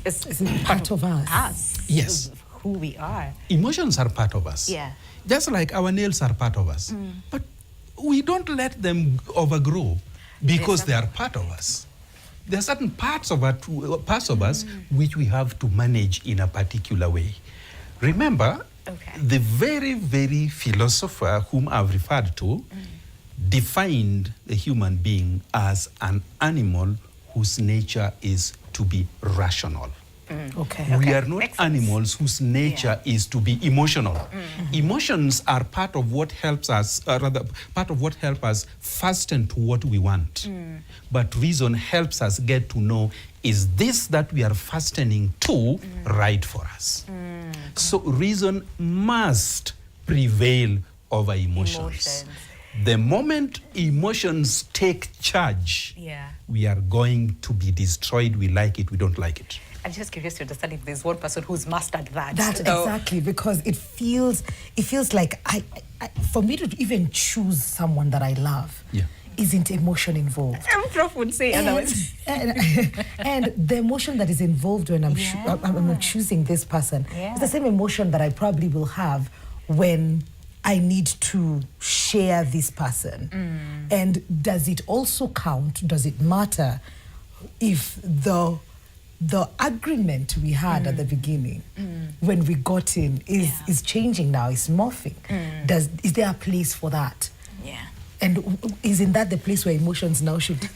part of us. Yes. Who we are. Emotions are part of us. Yeah. Just like our nails are part of us. But we don't let them overgrow because they are part of us. There are certain parts of us which we have to manage in a particular way. Remember, the very, very philosopher whom I've referred to defined the human being as an animal whose nature is to be rational. We are not animals whose nature is to be emotional. Emotions are part of what helps us, part of what helps us fasten to what we want. But reason helps us get to know, is this that we are fastening to right for us? So reason must prevail over emotions. The moment emotions take charge, we are going to be destroyed. We like it, we don't like it. I'm just curious to understand if there's one person who's mastered that. Exactly, because it feels like I for me to even choose someone that I love isn't emotion involved. Prof would say otherwise. And the emotion that is involved when I'm choosing this person is the same emotion that I probably will have when I need to share this person. And does it also count, does it matter if the agreement we had at the beginning when we got in is changing now, is morphing? Is there a place for that? And isn't that the place where emotions now should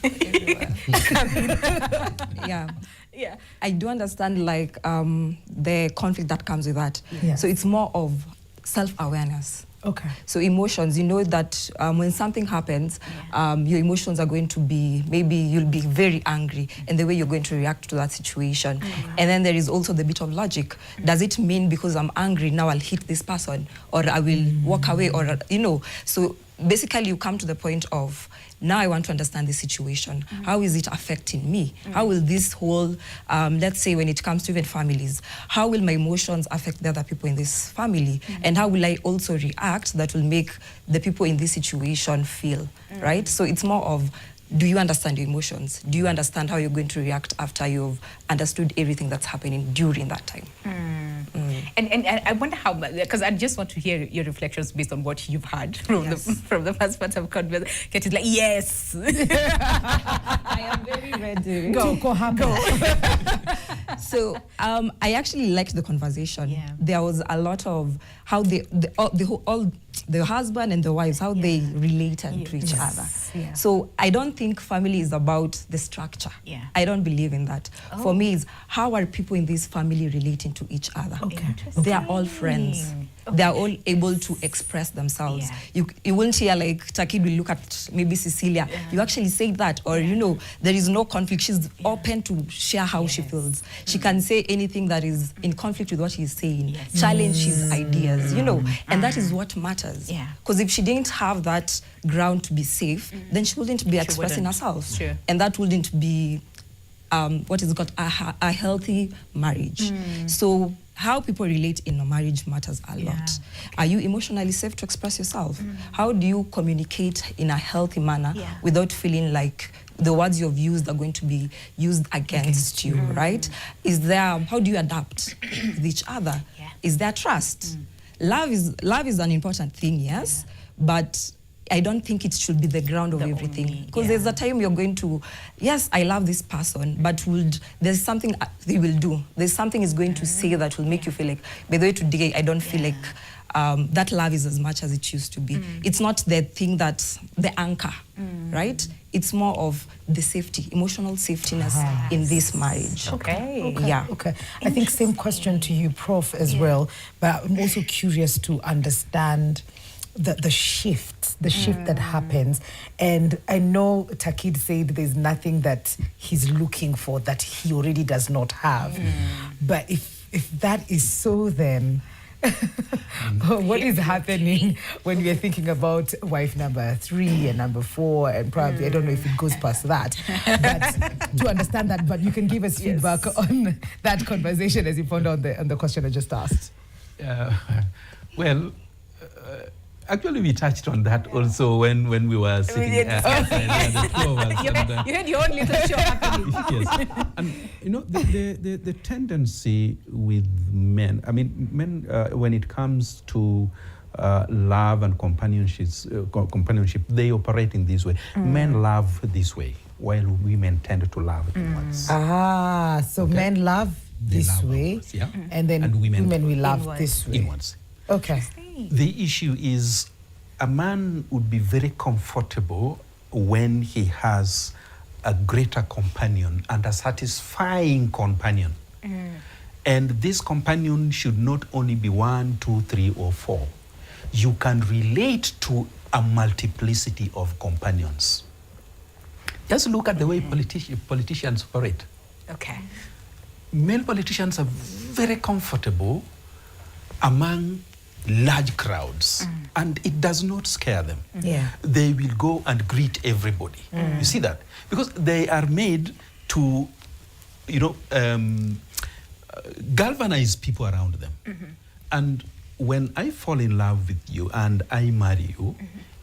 I do understand like the conflict that comes with that. So it's more of self-awareness. So emotions, you know that when something happens, your emotions are going to be, maybe you'll be very angry and the way you're going to react to that situation. And then there is also the bit of logic. Does it mean because I'm angry now I'll hit this person, or I will walk away, or so basically you come to the point of, now I want to understand the situation. How is it affecting me? How will this whole, let's say when it comes to even families, how will my emotions affect the other people in this family? And how will I also react that will make the people in this situation feel, right? So it's more of, do you understand your emotions? Do you understand how you're going to react after you've understood everything that's happening during that time? And I wonder how, because I just want to hear your reflections based on what you've heard from the first part of conversation. It's like, yes. I am very ready. Go. So I actually liked the conversation. There was a lot of how the husband and the wives, how they related to each other. So I don't think family is about the structure. I don't believe in that. For me, it's how are people in this family relating to each other? They are all friends. They are all able to express themselves. You won't hear like Takid will look at maybe Cecilia. You actually say that, or there is no conflict. She's open to share how she feels. She can say anything that is in conflict with what she's saying, challenge his ideas, and that is what matters. Because if she didn't have that ground to be safe, then she wouldn't be expressing herself. And that wouldn't be what is called a healthy marriage. So how people relate in a marriage matters a lot. Are you emotionally safe to express yourself? How do you communicate in a healthy manner without feeling like the words you've used are going to be used against you, right? How do you adapt with each other? Is there trust? Love is an important thing, yes, but I don't think it should be the ground of everything. Because there's a time you're going to, yes, I love this person, but there's something they will do. There's something is going to say that will make you feel like, by the way, today I don't feel like that love is as much as it used to be. It's not the thing that's the anchor, right? It's more of the safety, emotional safetyness in this marriage. Okay. I think same question to you, Prof, as well, but I'm also curious to understand the shift that happens. And I know Takid said there's nothing that he's looking for that he already does not have. But if that is so, then what is happening when we are thinking about wife number 3 and number 4, and probably I don't know if it goes past that, but to understand that, but you can give us feedback on that conversation as you found on the question I just asked. Actually, we touched on that also when we were sitting the two of us. You had your own little show happening. Yes. And the tendency with men, I mean, men, when it comes to love and companionship, they operate in this way. Men love this way, while women tend to love inwards. So men love this way, and then women will love this way. Inwards. Okay. The issue is a man would be very comfortable when he has a greater companion and a satisfying companion And this companion should not only be 1, 2, 3, or 4. You can relate to a multiplicity of companions. Just look at the way politicians operate. Okay. Male politicians are very comfortable among large crowds, and it does not scare them. Yeah. They will go and greet everybody. You see that? Because they are made to, galvanize people around them. And when I fall in love with you and I marry you,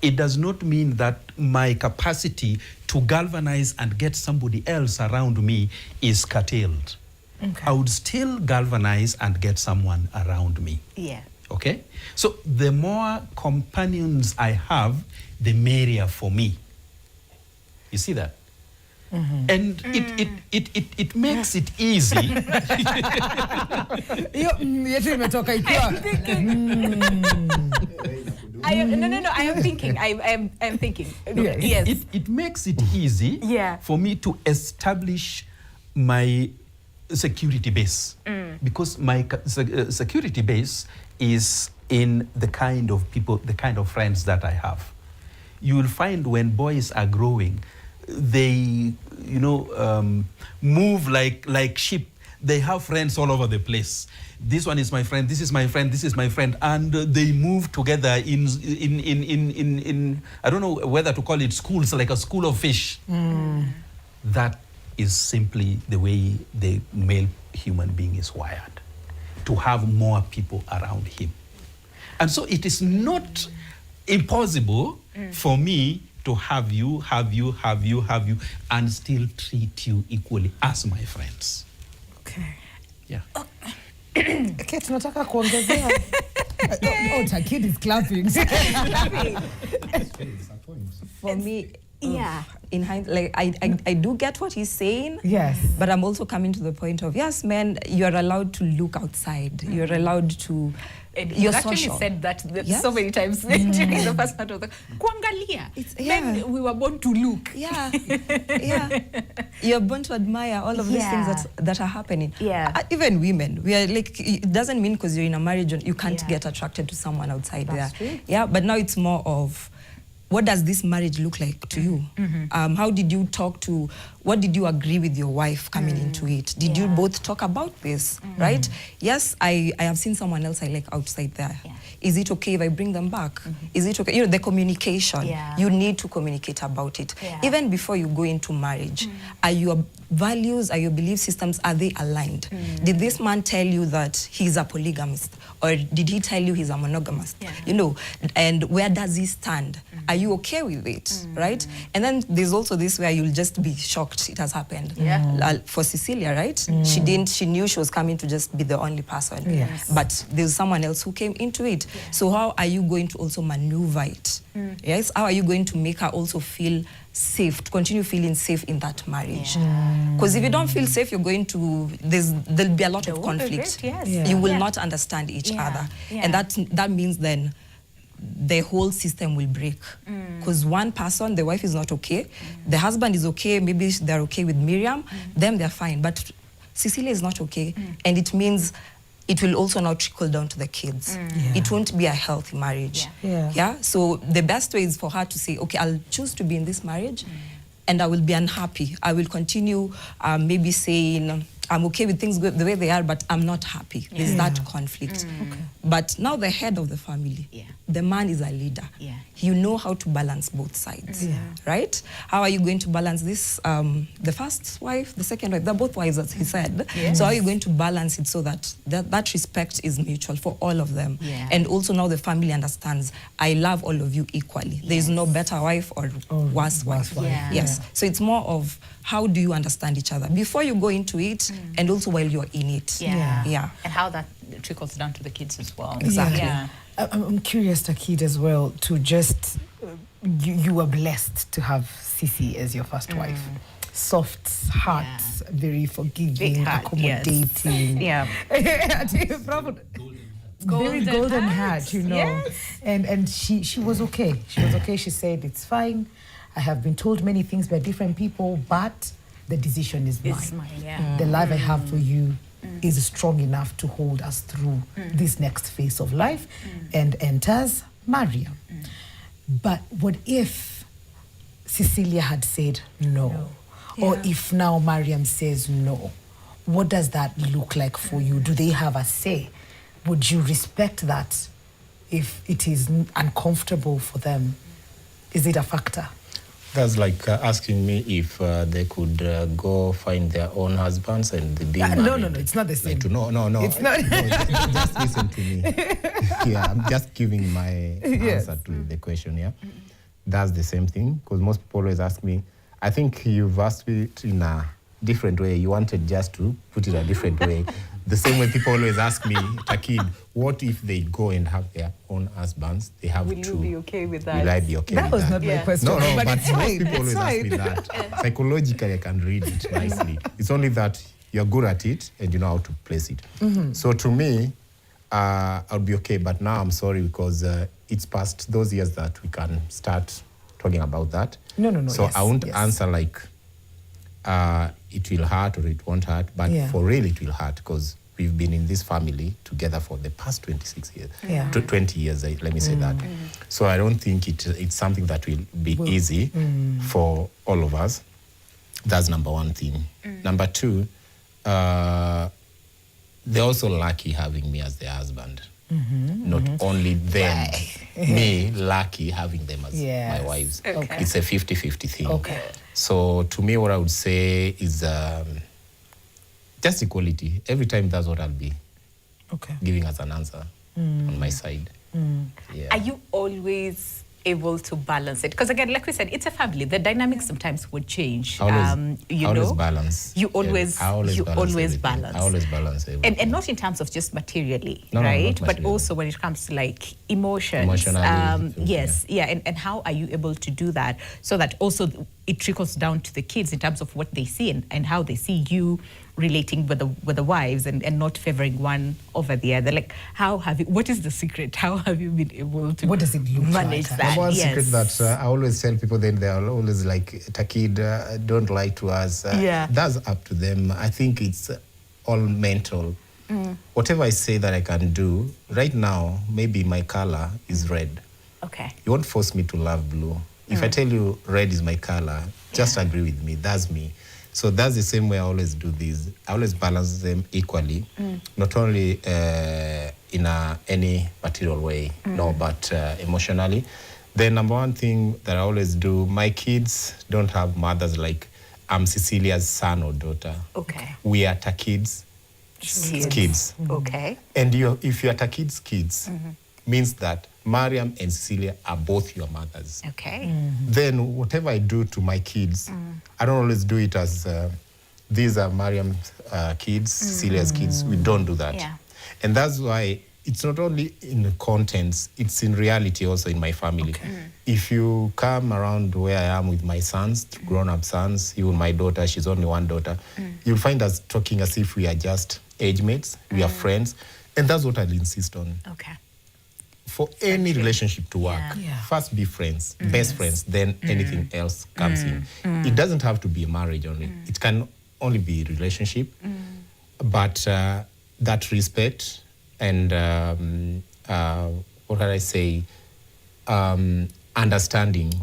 it does not mean that my capacity to galvanize and get somebody else around me is curtailed. I would still galvanize and get someone around me. Yeah. Okay? So the more companions I have, the merrier for me. You see that? And it makes it easy. I am thinking. I'm thinking. Yes. It makes it easy for me to establish my security base. Because my security base is in the kind of people, the kind of friends that I have. You will find when boys are growing, they, move like sheep. They have friends all over the place. This one is my friend, this is my friend, this is my friend, and they move together in I don't know whether to call it schools, like a school of fish. That is simply the way the male human being is wired, to have more people around him. And so it is not impossible for me to have you, and still treat you equally as my friends. Okay. Yeah. Okay, tunataka kuongezea. Takid is clapping. For me, in hindsight, I do get what he's saying. Yes. But I'm also coming to the point of, yes, men, you're allowed to look outside. You're allowed to... You actually said that so many times during the first part of the kuangalia. Men, we were born to look. Yeah. You're born to admire all of these things that are happening. Even women, we are like, it doesn't mean because you're in a marriage you can't get attracted to someone outside there. True. Yeah, but now it's more of, what does this marriage look like to you? How did you talk to, what did you agree with your wife coming into it? Did you both talk about this, right? Yes, I have seen someone else I like outside there. Is it okay if I bring them back? Is it okay? The communication, you need to communicate about it. Even before you go into marriage, are your values, are your belief systems, are they aligned? Did this man tell you that he's a polygamist? Or did he tell you he's a monogamist? And where does he stand? Are you okay with it, right? And then there's also this where you'll just be shocked it has happened. For Cecilia, right? She knew she was coming to just be the only person. But there's someone else who came into it. So how are you going to also maneuver it? Yes, how are you going to make her also feel safe, to continue feeling safe in that marriage? Because if you don't feel safe, you're going to, there'll be a lot of conflict. You will not understand each other. And that means then the whole system will break. Because one person, the wife is not okay, the husband is okay, maybe they're okay with Miriam, them they're fine. But Cecilia is not okay, and it means it will also now trickle down to the kids. It won't be a healthy marriage. So the best way is for her to say, okay, I'll choose to be in this marriage and I will be unhappy. I will continue maybe saying, I'm okay with things the way they are, but I'm not happy. There's that conflict. But now the head of the family, the man is a leader. You know how to balance both sides, right? How are you going to balance this? The first wife, the second wife, they're both wives, as he said. So how are you going to balance it so that that respect is mutual for all of them? And also now the family understands, I love all of you equally. There is no better wife or worse wife. Yes. So it's more of, how do you understand each other before you go into it and also while you're in it? And how that trickles down to the kids as well. Exactly. I'm curious, Takid, as well, to just, you were blessed to have Cici as your first wife. Soft heart, very forgiving, accommodating. Very golden heart, you know. And she was okay. She was okay. She said, it's fine. I have been told many things by different people, but the decision is mine. The love I have for you is strong enough to hold us through this next phase of life, and enters Mariam. But what if Cecilia had said no? Or if now Mariam says no? What does that look like for you? Do they have a say? Would you respect that if it is uncomfortable for them? Is it a factor? That's like asking me if they could go find their own husbands and be married. No, it's not the same. Like no. It's not. Just listen to me. Yeah, I'm just giving my answer to the question, yeah? That's the same thing, because most people always ask me, I think you've asked it in a different way. You wanted just to put it a different way. The same way people always ask me, Takid, what if they go and have their own husbands? They have Will you be okay with that? Will I be okay that with was that? not my question. No, but but it's most fine. people always ask me that. Psychologically, I can read it nicely. It's only that you're good at it and you know how to place it. So to me, I'll be okay. But now I'm sorry because it's past those years that we can start talking about that. No. So I won't answer like it will hurt or it won't hurt, but for real it will hurt because we've been in this family together for the past 26 years, 20 years, let me say that. So I don't think it's something that will be easy for all of us. That's number one thing. Number two, they're also lucky having me as their husband. Not only them, me lucky having them as my wives. It's a 50-50 thing. So to me, what I would say is just equality. Every time that's what I'll be giving as an answer on my side. Are you always able to balance it? Because again, like we said, it's a family. The dynamics sometimes would change. You always balance. You always balance. I always balance everything. And not in terms of just materially, No, right? not but also when it comes to like emotions. Emotionally. And how are you able to do that so that also it trickles down to the kids in terms of what they see and how they see you relating with the wives and not favoring one over the other? Like, what is the secret? How have you been able to manage that? One secret that I always tell people, then they are always like, Takid, don't lie to us. That's up to them. I think it's all mental. Whatever I say that I can do, right now, maybe my color is red. You won't force me to love blue. If I tell you red is my color, just agree with me. That's me. So that's the same way I always do this. I always balance them equally, not only in any material way, but emotionally. The number one thing that I always do, my kids don't have mothers like I'm Cecilia's son or daughter. We are Takid's kids. And if you are Takid's kids, means that Mariam and Cecilia are both your mothers. Then whatever I do to my kids, I don't always do it as these are Mariam's kids, Cecilia's kids. We don't do that. And that's why it's not only in the contents, it's in reality also in my family. If you come around where I am with my sons, grown-up sons, even my daughter, she's only one daughter, you'll find us talking as if we are just age mates, we are friends. And that's what I'll insist on. For any relationship to work, first be friends, best friends, then anything else comes in. It doesn't have to be a marriage only. It can only be a relationship. But that respect and, what can I say, understanding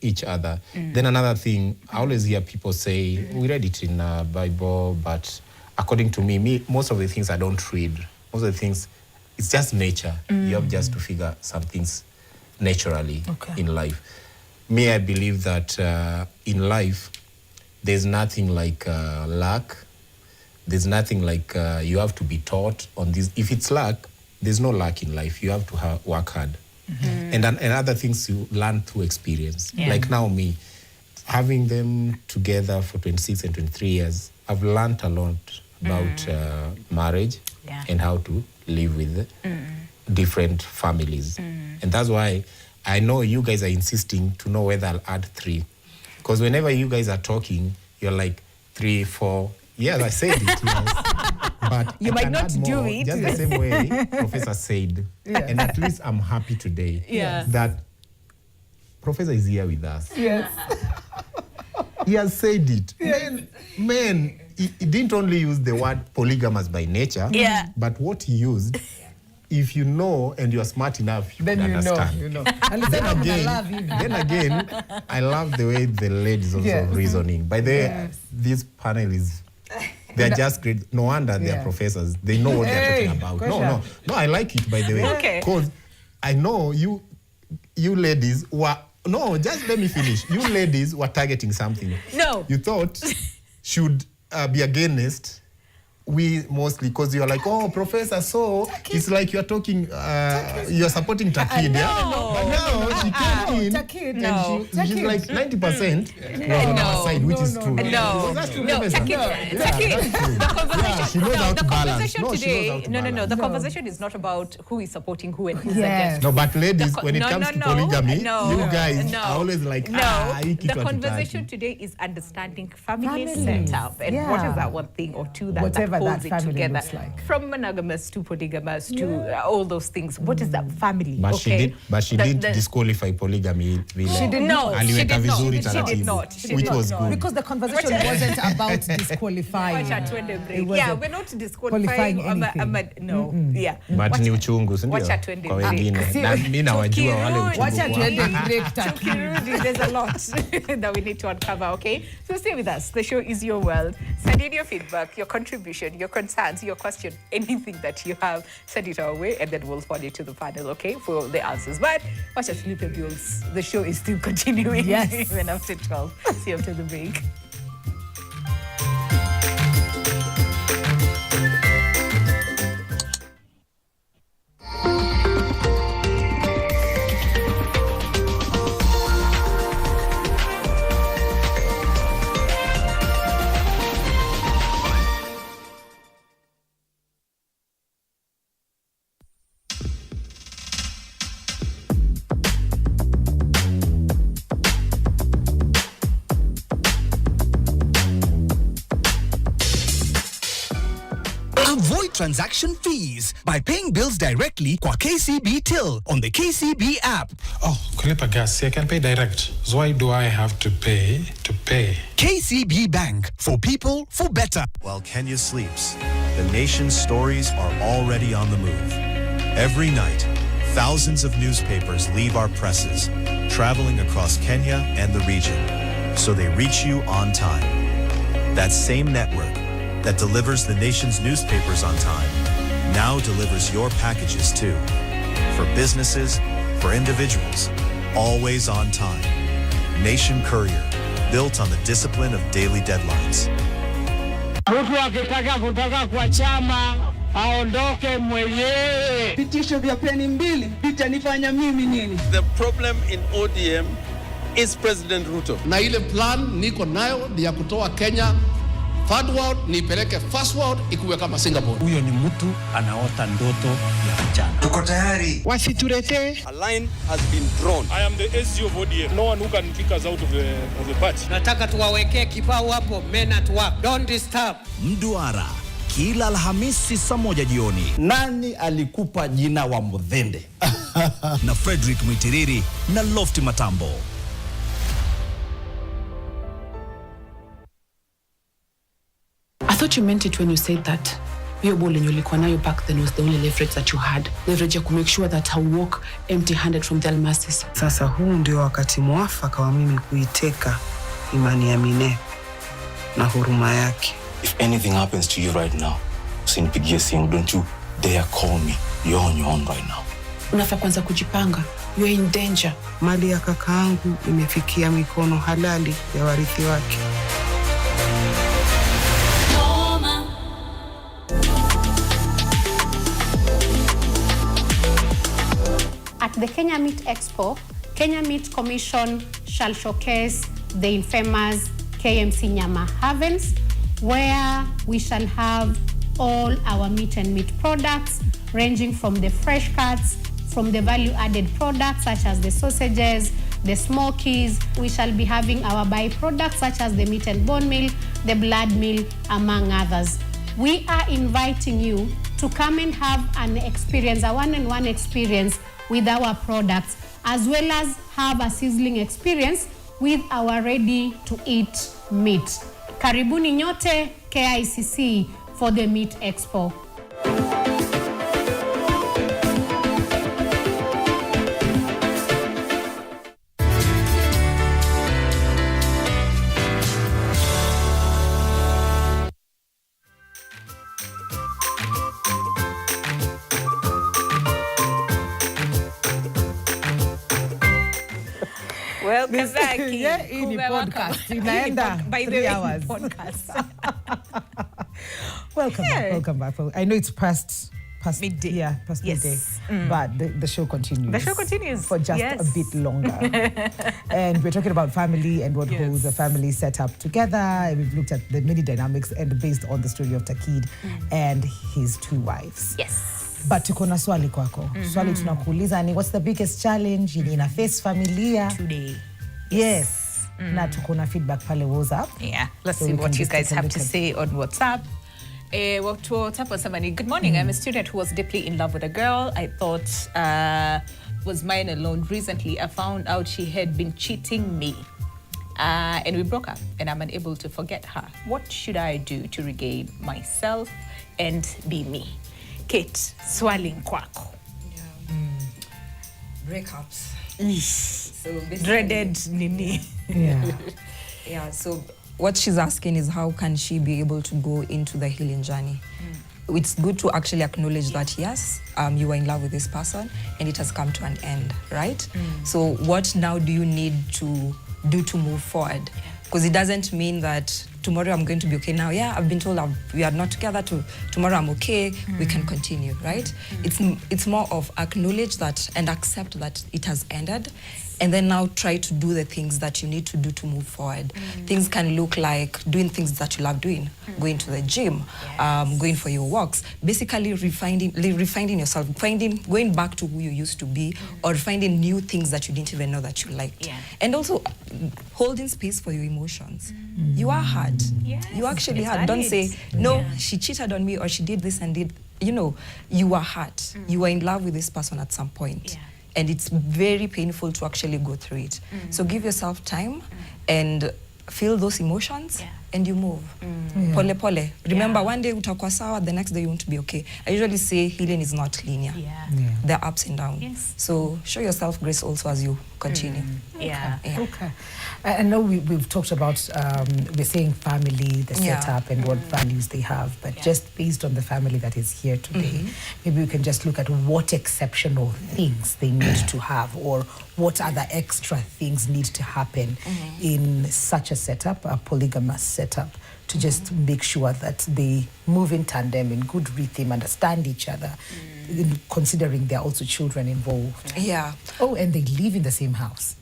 each other. Then another thing, I always hear people say, we read it in the Bible, but according to me, most of the things I don't read, most of the things, it's just nature. You have just to figure some things naturally in life. Me, I believe that in life, there's nothing like luck. There's nothing like you have to be taught on this. If it's luck, there's no luck in life. You have to work hard. And other things you learn through experience. Like now me, having them together for 26 and 23 years, I've learned a lot about marriage and how to live with different families. And that's why I know you guys are insisting to know whether I'll add 3. Because whenever you guys are talking, you're like 3, 4. Yes, I said it. Yes. But you might not do it. Just the same way Professor said. And at least I'm happy today that Professor is here with us. He has said it. Men, he didn't only use the word polygamous by nature, but what he used, if you know and you are smart enough, you then can you understand. know. Then again, I love the way the ladies also reasoning. By the way, this panel is, they're just great. No wonder they're professors. They know what they're talking about. No, I like it, by the way. Because I know you ladies were, no, just let me finish. You ladies were targeting something. No. You thought should be against we mostly, because you're like, oh, professor, so it's like you're talking, you're supporting Takid. But now she came in and she's like 90% was on our side, which is true. That's true. She knows how to balance. The conversation is not about who is supporting who and who's against. No, but ladies, when it comes to polygamy, you guys are always like, the conversation today is understanding family setup and what is that one thing or two that holds it together, from monogamous to polygamous to all those things. What is that family? But she did disqualify polygamy. She did not. She did not. Which was good. Because the conversation wasn't about disqualifying. We're not disqualifying anything. No. But ni uchungu, si ndio? Kwa wengine. Na mimi nawajua wale uchungu. There's a lot that we need to uncover, okay? So stay with us. The show is your world. Send in your feedback, your contribution, your concerns, your question, anything that you have, send it our way, and then we'll forward it to the panel, okay, for the answers. But watch out, Felipe Bills. The show is still continuing even after 12. See you after the break. Transaction fees by paying bills directly kwa KCB Till on the KCB app. Oh, kulipa gas, I can pay direct. So why do I have to pay to pay? KCB Bank, for people, for better. While Kenya sleeps, the nation's stories are already on the move. Every night, thousands of newspapers leave our presses, traveling across Kenya and the region, so they reach you on time. That same network that delivers the nation's newspapers on time now delivers your packages too. For businesses, for individuals, always on time. Nation Courier, built on the discipline of daily deadlines. Mtu akitaka kutoka kwa chama aondoke mwenyewe. Vitisho vya peni mbili vitanifanya mimi nini? The problem in ODM is President Ruto. Na ile plan niko nayo ni ya kutoa Kenya third world nipeleke first world ikuwe kama Singapore. Huyo ni mtu anaota ndoto ya mchana. Tuko tayari. Wasituletee. A line has been drawn. I am the SG of ODM. No one who can kick us out of the party. Nataka tuwawekee kibao hapo, men at work. Don't disturb. Mduara, kila Alhamisi saa 1 jioni. Nani alikupa jina wa Mudhende? Na Frederick Mwitiriri na Lofty Matambo. I thought you meant it when you said that hiyo ball yenye ulikuwa nayo back then was the only leverage that you had. Leverage ya make sure that I walk empty-handed from the almasis. Sasa huu ndio wakati mwafaka wa mimi kuiteka imani ya Mine na huruma yake. If anything happens to you right now, usinipigie simu, don't you dare call me. You're on your own right now. Unafaa kwanza kujipanga. You're in danger. Mali ya kakaangu imefikia mikono halali ya warithi wake. At the Kenya Meat Expo, Kenya Meat Commission shall showcase the infamous KMC Nyama Havens, where we shall have all our meat and meat products, ranging from the fresh cuts, from the value-added products such as the sausages, the smokies. We shall be having our byproducts such as the meat and bone meal, the blood meal, among others. We are inviting you to come and have an experience, a one-on-one experience with our products, as well as have a sizzling experience with our ready-to-eat Meet. Karibuni nyote KICC for the Meet Expo. Welcome back. Yeah, in the podcast. Inaenda by 3 hours. Podcast. Welcome back. I know it's past midday. Yeah, past midday. But the show continues. The show continues. For just a bit longer. And we're talking about family and what holds a family set up together. We've looked at the many dynamics and based on the story of Takid and his 2 wives. Yes. But tuko na swali kwako. Swali tunakuuliza ni what's the biggest challenge in a face familia today? Yes. Na tuko na feedback pale WhatsApp. Yeah. Let's see what you guys have to say on WhatsApp. WhatsApp was somebody. Good morning. I'm a student who was deeply in love with a girl. I thought was mine alone. Recently, I found out she had been cheating me. And we broke up, and I'm unable to forget her. What should I do to regain myself and be me? Kate, swali kwako. Breakups. So dreaded nini. Yeah, so what she's asking is how can she be able to go into the healing journey? It's good to actually acknowledge that, yes, you were in love with this person and it has come to an end, right? So what now do you need to do to move forward? Because it doesn't mean that tomorrow I'm going to be okay now. Yeah, I've been told we are not together. Tomorrow I'm okay. We can continue, right? It's more of acknowledge that and accept that it has ended, and then now try to do the things that you need to do to move forward. Things can look like doing things that you love doing, going to the gym, going for your walks, basically refining yourself, going back to who you used to be, or finding new things that you didn't even know that you liked. And also holding space for your emotions. You are hard. You actually hard. Don't say, no, she cheated on me or she did this and did. You know, you are hard. You were in love with this person at some point. And it's very painful to actually go through it. So give yourself time and feel those emotions and you move. Pole pole. Remember, one day utakuwa sawa, the next day you won't be okay. I usually say healing is not linear. There are ups and downs. So show yourself grace also as you continue. Okay. I know we've talked about, we're saying family, the setup and what values they have, but just based on the family that is here today, maybe we can just look at what exceptional things they need to have or what other extra things need to happen in such a setup, a polygamous setup, to just make sure that they move in tandem, in good rhythm, understand each other, considering there are also children involved. Oh, and they live in the same house.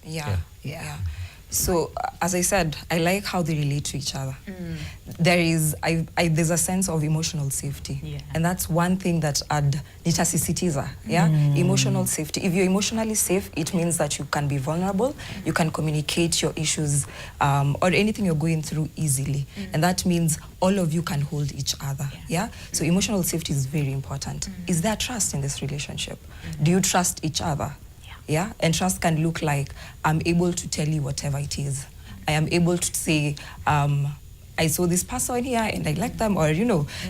So, as I said, I like how they relate to each other. There's a sense of emotional safety. And that's one thing that nitasisitiza, emotional safety. If you're emotionally safe, it means that you can be vulnerable, you can communicate your issues or anything you're going through easily. And that means all of you can hold each other, So emotional safety is very important. Is there trust in this relationship? Do you trust each other? And trust can look like I'm able to tell you whatever it is. I am able to say, I saw this person here and I like them, or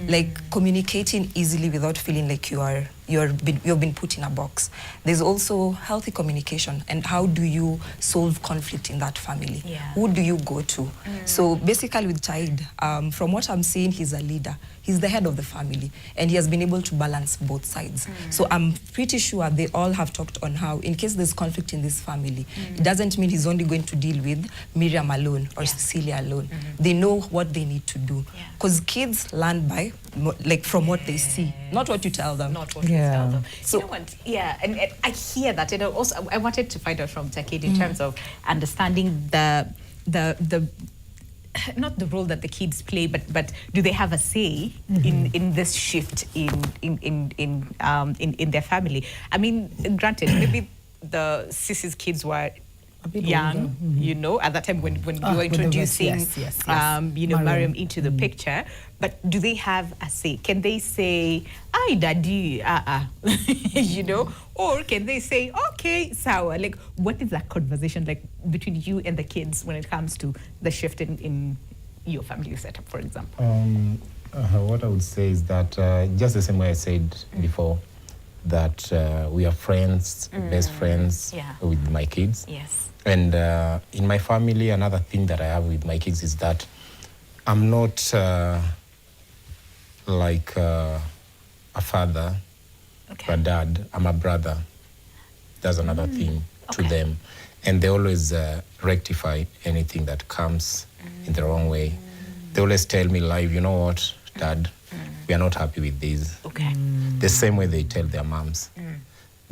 like communicating easily without feeling like you've been put in a box. There's also healthy communication and how do you solve conflict in that family? Who do you go to? So basically with Takid, from what I'm seeing, he's a leader. He's the head of the family and he has been able to balance both sides. So I'm pretty sure they all have talked on how in case there's conflict in this family, it doesn't mean he's only going to deal with Miriam alone or Cecilia alone. They know what they need to do. Because kids learn by, like from what they see, not what you tell them. Not what you tell them. So, you know what? And I hear that. And also, I wanted to find out from Takid in terms of understanding the not the role that the kids play, but do they have a say in this shift in their family? I mean, granted, maybe the Sis's kids were young, at that time when you were introducing, Mariam into the picture. But do they have a say? Can they say, "Ay, daddy, or can they say, Okay, sawa. Like, what is that conversation like between you and the kids when it comes to the shift in your family setup, for example? What I would say is that just the same way I said before, that we are friends, best friends with my kids. Yes. And in my family, another thing that I have with my kids is that I'm not like a father or a dad. I'm a brother. That's another thing to them. And they always rectify anything that comes in the wrong way. They always tell me live, you know what, Dad, we are not happy with this. Okay. The same way they tell their moms.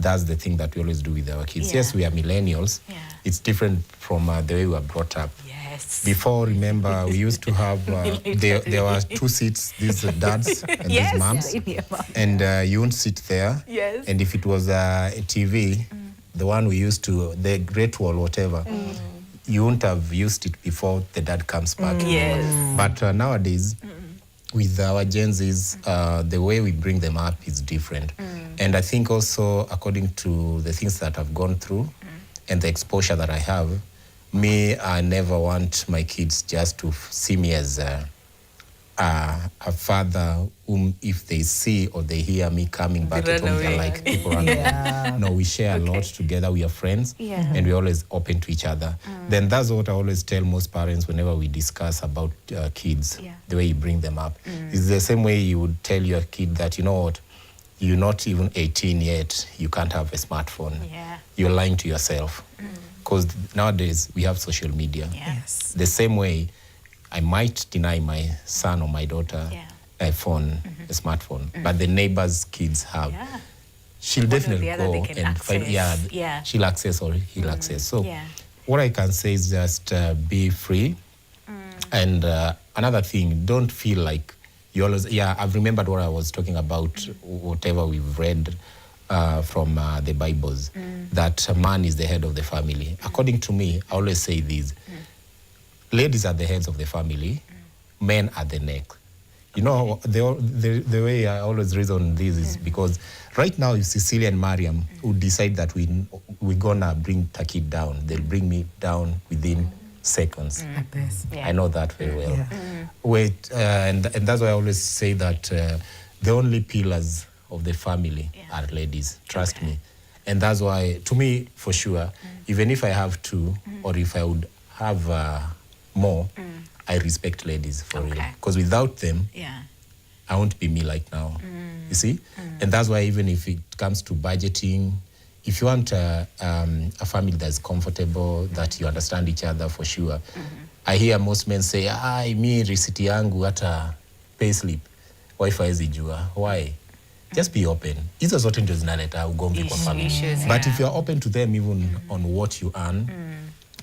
That's the thing that we always do with our kids. Yes, we are millennials. It's different from the way we were brought up. Yes. Before, remember, we used to have, there were 2 seats, these dads and these moms. And you won't sit there. Yes. And if it was a TV, the one we used to, the Great Wall, whatever, you wouldn't have used it before the dad comes back. Yes. But nowadays, with our Gen Zs, the way we bring them up is different. And I think also, according to the things that I've gone through and the exposure that I have, I never want my kids just to see me as a father whom, if they see or they hear me coming back at home, they're like, people run. No, we share a lot together. We are friends, and we're always open to each other. Then that's what I always tell most parents whenever we discuss about kids, the way you bring them up. It's the same way you would tell your kid that, you know what, you're not even 18 yet, you can't have a smartphone. You're lying to yourself. Because nowadays, we have social media. Yes. The same way, I might deny my son or my daughter a phone, a smartphone, but the neighbor's kids have. She'll definitely go and find, she'll access or he'll access. So what I can say is just be free. And another thing, don't feel like you always, I've remembered what I was talking about, whatever we've read from the Bibles, that man is the head of the family. According to me, I always say this. Ladies are the heads of the family, men are the neck. You know, the way I always reason this is because right now, if Cecilia and Mariam would decide that we're gonna bring Takid down, they'll bring me down within seconds. Like this. I know that very well. And that's why I always say that the only pillars of the family are ladies, trust me. And that's why, to me, for sure, even if I have 2 or if I would have more, I respect ladies for real. Because without them, I won't be me like now. You see? And that's why even if it comes to budgeting, if you want a family that's comfortable, that you understand each other for sure, I hear most men say, mi risiti yangu hata payslip, wife haezi jua. Why? Just be open. Hizo zote ndio zinaleta ugomvi kwa family. But if you're open to them even on what you earn,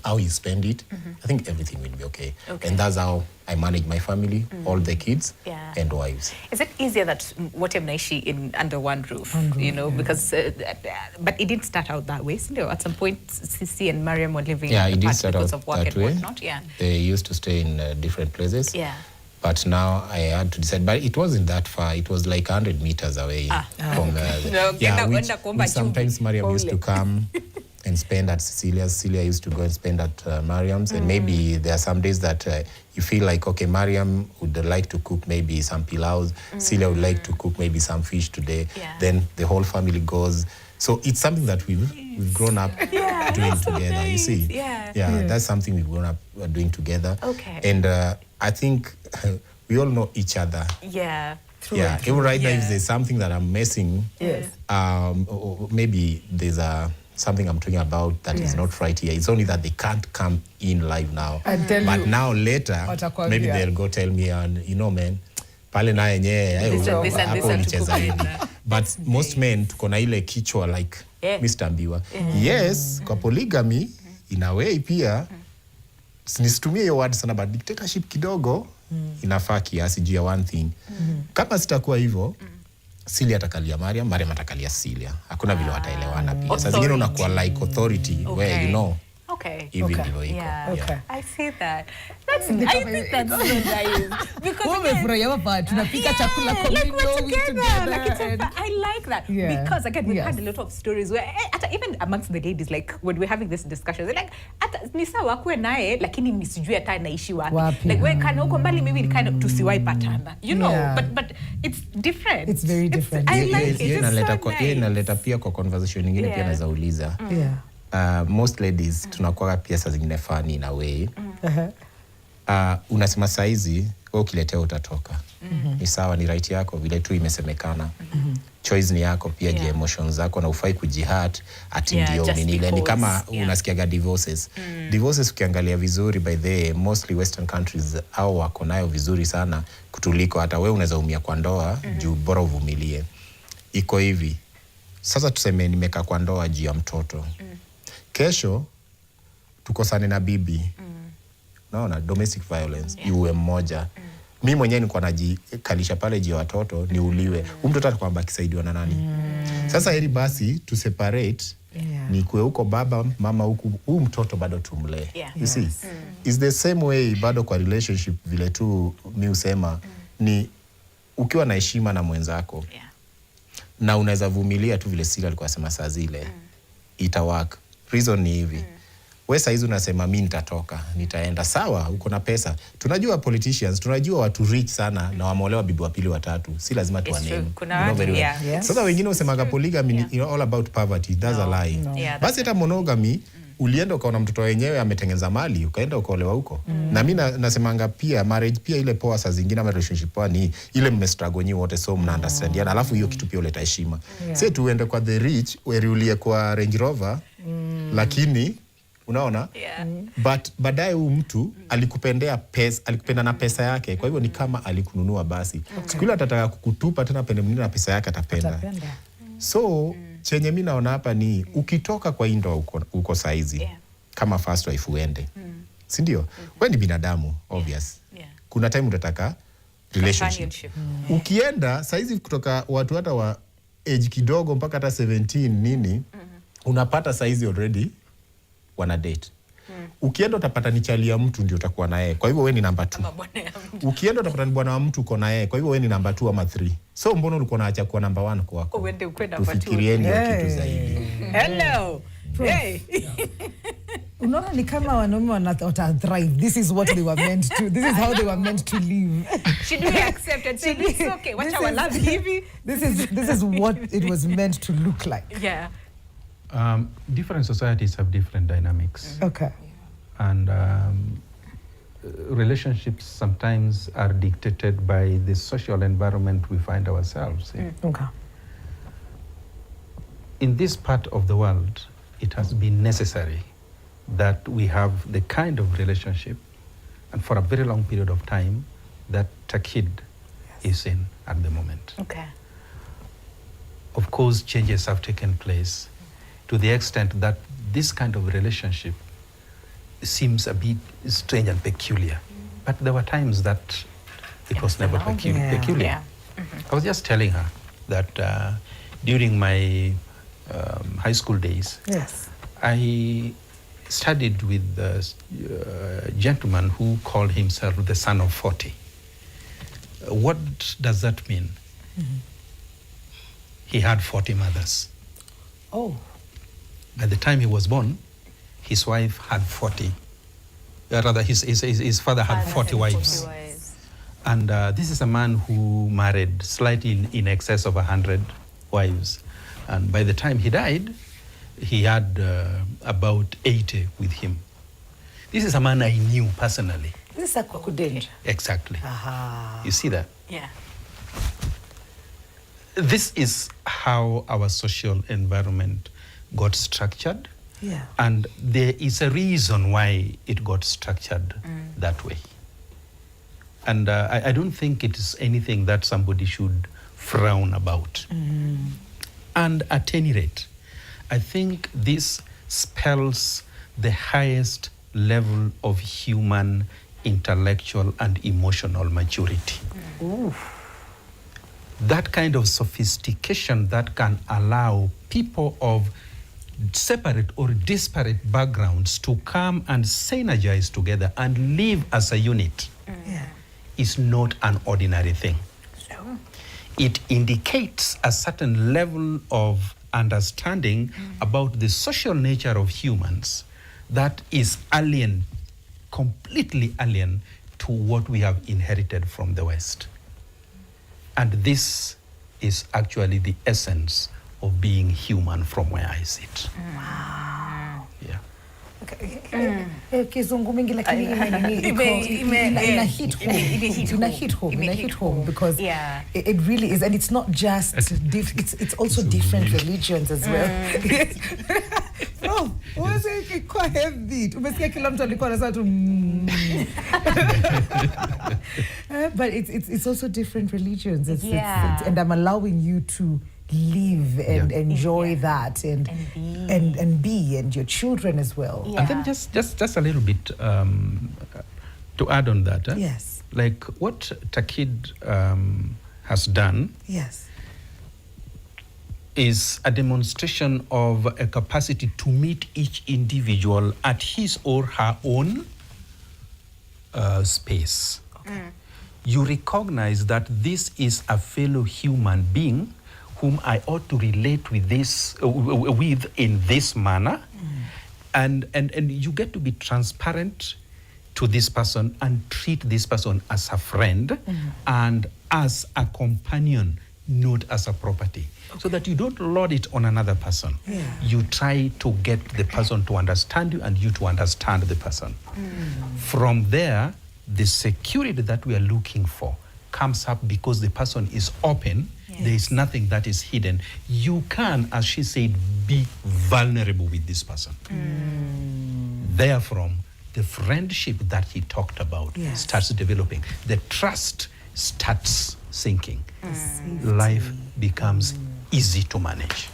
how you spend it, I think everything will be okay. And that's how I manage my family, all the kids and wives. Is it easier that wote mnaishi in under one roof, you know, because but it didn't start out that way. So at some point, Cici and Mariam were living apart because of work and whatnot. They used to stay in different places. But now I had to decide. But it wasn't that far. It was like 100 meters away from which sometimes Mariam used to come and spend at Cecilia's. Cecilia used to go and spend at Mariam's. And maybe there are some days that you feel like, okay, Mariam would like to cook maybe some pilaus. Cecilia would like to cook maybe some fish today. Then the whole family goes. So it's something that we've grown up doing together, you see. That's something we've grown up doing together. And I think we all know each other. Even right now, if there's something that I'm missing, or maybe there's something I'm talking about that is not right here. It's only that they can't come in live now. But now later, maybe they'll go tell me, and you know, man, pale na yenyewe hapo ulicheza hivi. But most men tuko na ile kichwa like Mr. Mbiwa. Yes, kwa polygamy in a way pia nisitumie hiyo word sana, but dictatorship kidogo inafaa kiasi juu ya one thing. Kama sitakuwa hivyo, Cecilia atakalia Mariam, Mariam atakalia Cecilia. Hakuna vile wataelewana pia. Sasa zingine unakuwa like authority where you know Okay. Hivi ndivyo iko. Yeah. Okay. I see that. I think that's so nice. Because tunapika chakula kwa window together. I like that. Yeah. Because again, we've had a lot of stories where even amongst the ladies, like when we're having this discussion, they're like, ni sawa kuwe naye lakini nisijui hata anaishi wapi. Like wewe kana huko mbali, maybe kind of tusiwahi patana. You know, but it's different. It's very different. I like it. Inaleta pia kwa conversation nyingine pia naweza uliza. Most ladies tunakuwa pia saa zingine funny in a way. Unasema saizi wewe ukiletea utatoka. Ni sawa, ni right yako vile tu imesemekana. Choice ni yako pia, je, emotions zako na ufai kujihurt ati ndio nile. Ni kama unasikiaga divorces. Divorces ukiangalia vizuri, by the way, mostly western countries au wako nayo vizuri sana kutuliko hata wewe unaweza umia kwa ndoa juu bora uvumilie. Iko hivi. Sasa tuseme nimekaa kwa ndoa juu ya mtoto. Kesho tukosane na bibi. Naona domestic violence iwe mmoja. Mimi mwenyewe niko najikalisha pale juu ya watoto niuliwe. Mtoto atakuwa akisaidiwa na nani? Sasa heri basi tu separate. Ni kwe huko baba mama huku mtoto bado tumlee. You see? Is the same way bado kwa relationship vile tu mimi usema ni ukiwa na heshima na mwenzako. Na unaweza vumilia tu vile Cecilia alikuwa anasema saa zile. Ita work. Reason ni hivi. Wewe saizi unasema mimi nitatoka, nitaenda. Sawa, uko na pesa. Tunajua politicians, tunajua watu rich sana na wameolewa bibi wa pili watatu. Si lazima tuwanene. Sasa wengine usemaga polygamy is all about poverty. That's a lie. Basi hata monogamy ulienda ukaona mtoto wenyewe ametengeneza mali, ukaenda ukaolewa huko. Na mimi nasemanga pia marriage pia ile poa saa zingine relationship poa ni ile mmestruggle nyinyi wote so mna understand. Alafu hiyo kitu pia uleta heshima. Sasa tuende kwa the rich, ulie kwa Range Rover, lakini unaona? But baadaye huyu mtu alikupendea pesa, alikupenda na pesa yake. Kwa hivyo ni kama alikununua basi. Siku ile atataka kukutupa tena pende mwingine na pesa yake atapenda. So chenye mimi naona hapa ni ukitoka kwa indo uko saizi kama first wife uende. Si ndio? Wewe ni binadamu obvious. Kuna time utataka relationship. Ukienda saizi kutoka watu hata wa age kidogo mpaka hata 17 nini unapata saizi already wana date. Ukienda utapata ni chali ya mtu ndio utakuwa na yeye. Kwa hivyo wewe ni number 2. Ukienda utapata ni bwana wa mtu uko na yeye. Kwa hivyo wewe ni number 2 ama 3. So mbona ulikuwa unaacha kuwa number 1 kwako? Uende ukwenda number 2. Ufikirieni kitu zaidi. Hello. Hey. Unaona ni kama wanaume wata thrive. This is what they were meant to. This is how they were meant to live. Should we accept it? Say it's okay. Wacha wala hivi. This is what it was meant to look like. Yeah. Different societies have different dynamics. Okay. And relationships sometimes are dictated by the social environment we find ourselves in. Okay. In this part of the world, it has been necessary that we have the kind of relationship, and for a very long period of time, that Takid is in at the moment. Okay. Of course, changes have taken place to the extent that this kind of relationship seems a bit strange and peculiar. But there were times that it was never peculiar. Yeah. I was just telling her that during my high school days, I studied with a gentleman who called himself the son of 40. What does that mean? He had 40 mothers. Oh. By the time he was born, his wife had 40. Rather, his father had 40 wives. And this is a man who married slightly in excess of 100 wives. And by the time he died, he had about 80 with him. This is a man I knew personally. This is a crocodile. Exactly. Aha. You see that? Yeah. This is how our social environment got structured. Yeah. And there is a reason why it got structured that way. And I don't think it is anything that somebody should frown about. And at any rate, I think this spells the highest level of human intellectual and emotional maturity. That kind of sophistication that can allow people of separate or disparate backgrounds to come and synergize together and live as a unit is not an ordinary thing. It indicates a certain level of understanding about the social nature of humans that is alien, completely alien to what we have inherited from the West. And this is actually the essence of being human from where I sit. Wow. Yeah. Kizungu mingi lakini ina hit home because it really is, and it's not just it's also different religions as well. Kwa heavy. Umesikia kila mtu alikuwa anasema tu but it's also different religions. It's, and I'm allowing you to live and enjoy that and be and your children as well. And then just a little bit to add on that. Yes. Like what Takid has done. Yes. Is a demonstration of a capacity to meet each individual at his or her own space. You recognize that this is a fellow human being whom I ought to relate with in this manner, and you get to be transparent to this person and treat this person as a friend and as a companion, not as a property, so that you don't load it on another person. You try to get the person to understand you and you to understand the person. From there, the security that we are looking for comes up because the person is open. There is nothing that is hidden. You can, as she said, be vulnerable with this person. Therefrom, the friendship that he talked about starts developing. The trust starts sinking. Life becomes easy to manage.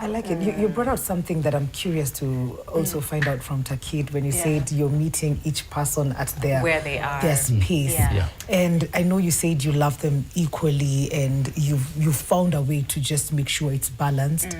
I like it. You brought out something that I'm curious to also find out from Takid when you said you're meeting each person at where they are, their space. And I know you said you love them equally and you've found a way to just make sure it's balanced.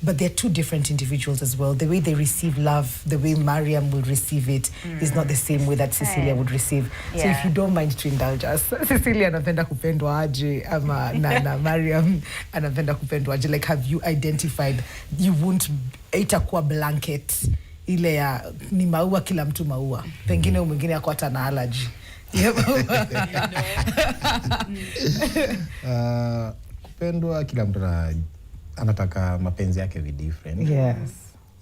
But they're two different individuals as well. The way they receive love, the way Mariam will receive it is not the same way that Cecilia would receive. So if you don't mind to indulge us, Cecilia anapenda kupendwa aje ama na Mariam anapenda kupendwa aje? Like, have you identified, you won't itakuwa blanket ile ya ni maua kila mtu maua, pengine mwingine yako hata na allergy. Kupendwa kila mtu anataka mapenzi yake vi different. Yes.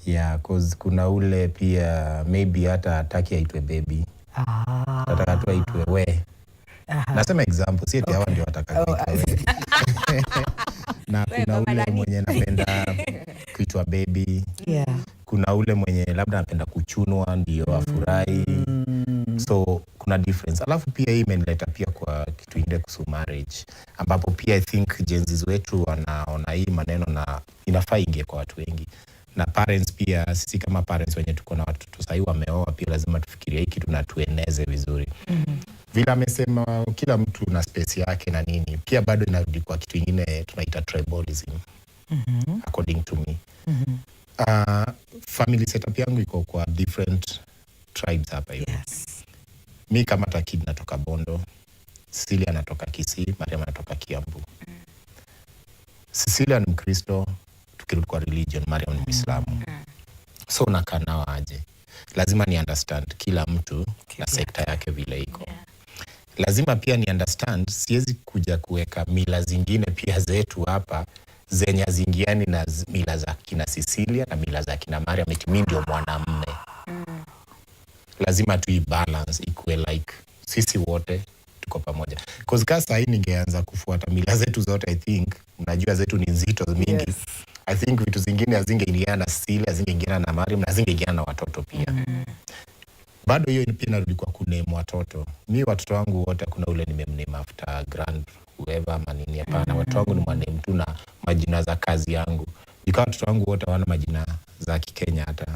Yeah, cause kuna ule pia maybe hata hataki aitwe baby. Nataka tu aitwe we. Nasema example, si eti hawa ndio wataka kuitwa we. Na kuna ule mwenye anapenda kuitwa baby. Kuna ule mwenye labda anapenda kuchunwa ndio afurahi. So kuna difference. Alafu pia hii imenileta pia kwa kitu ingine kuhusu marriage, ambapo pia I think jenzi wetu wanaona hii maneno na inafaa ingie kwa watu wengi. Na parents pia, sisi kama parents wenye tuko na watoto sahii wameoa, pia lazima tufikirie hii kitu na tueneze vizuri. Vile amesema kila mtu na space yake na nini, pia bado inarudi kwa kitu ingine tunaita tribalism. According to me. Family setup yangu iko kwa different tribes hapa hivi. Mi kama Takid natoka Bondo, Cecilia anatoka Kisii, Mariam anatoka Kiambu. Cecilia ni Mkristo, tukirudi kwa religion, Mariam ni Muislamu. So unakaa nao aje? Lazima ni understand kila mtu na sekta yake vile iko. Lazima pia ni understand, siwezi kuja kuweka mila zingine pia zetu hapa zenye zingiani na mila za kina Cecilia na mila za kina Mariam, eti mimi ndio mwanamume. Lazima tu balance ikuwe like sisi wote tuko pamoja. Cause kasa hii ningeanza kufuata mila zetu zote, I think mnajua zetu ni nzito mingi. I think vitu zingine hazingeingiana na Cecilia, hazingeingiana na Mariam, na hazingeingiana na watoto pia. Bado hiyo pia narudi kwa kuname watoto. Mimi watoto wangu wote kuna ule nimemname after grand whoever manini, hapana. Watoto wangu ni mwaname tu na majina za kazi yangu. Ikawa watoto wangu wote wana majina za Kikenya hata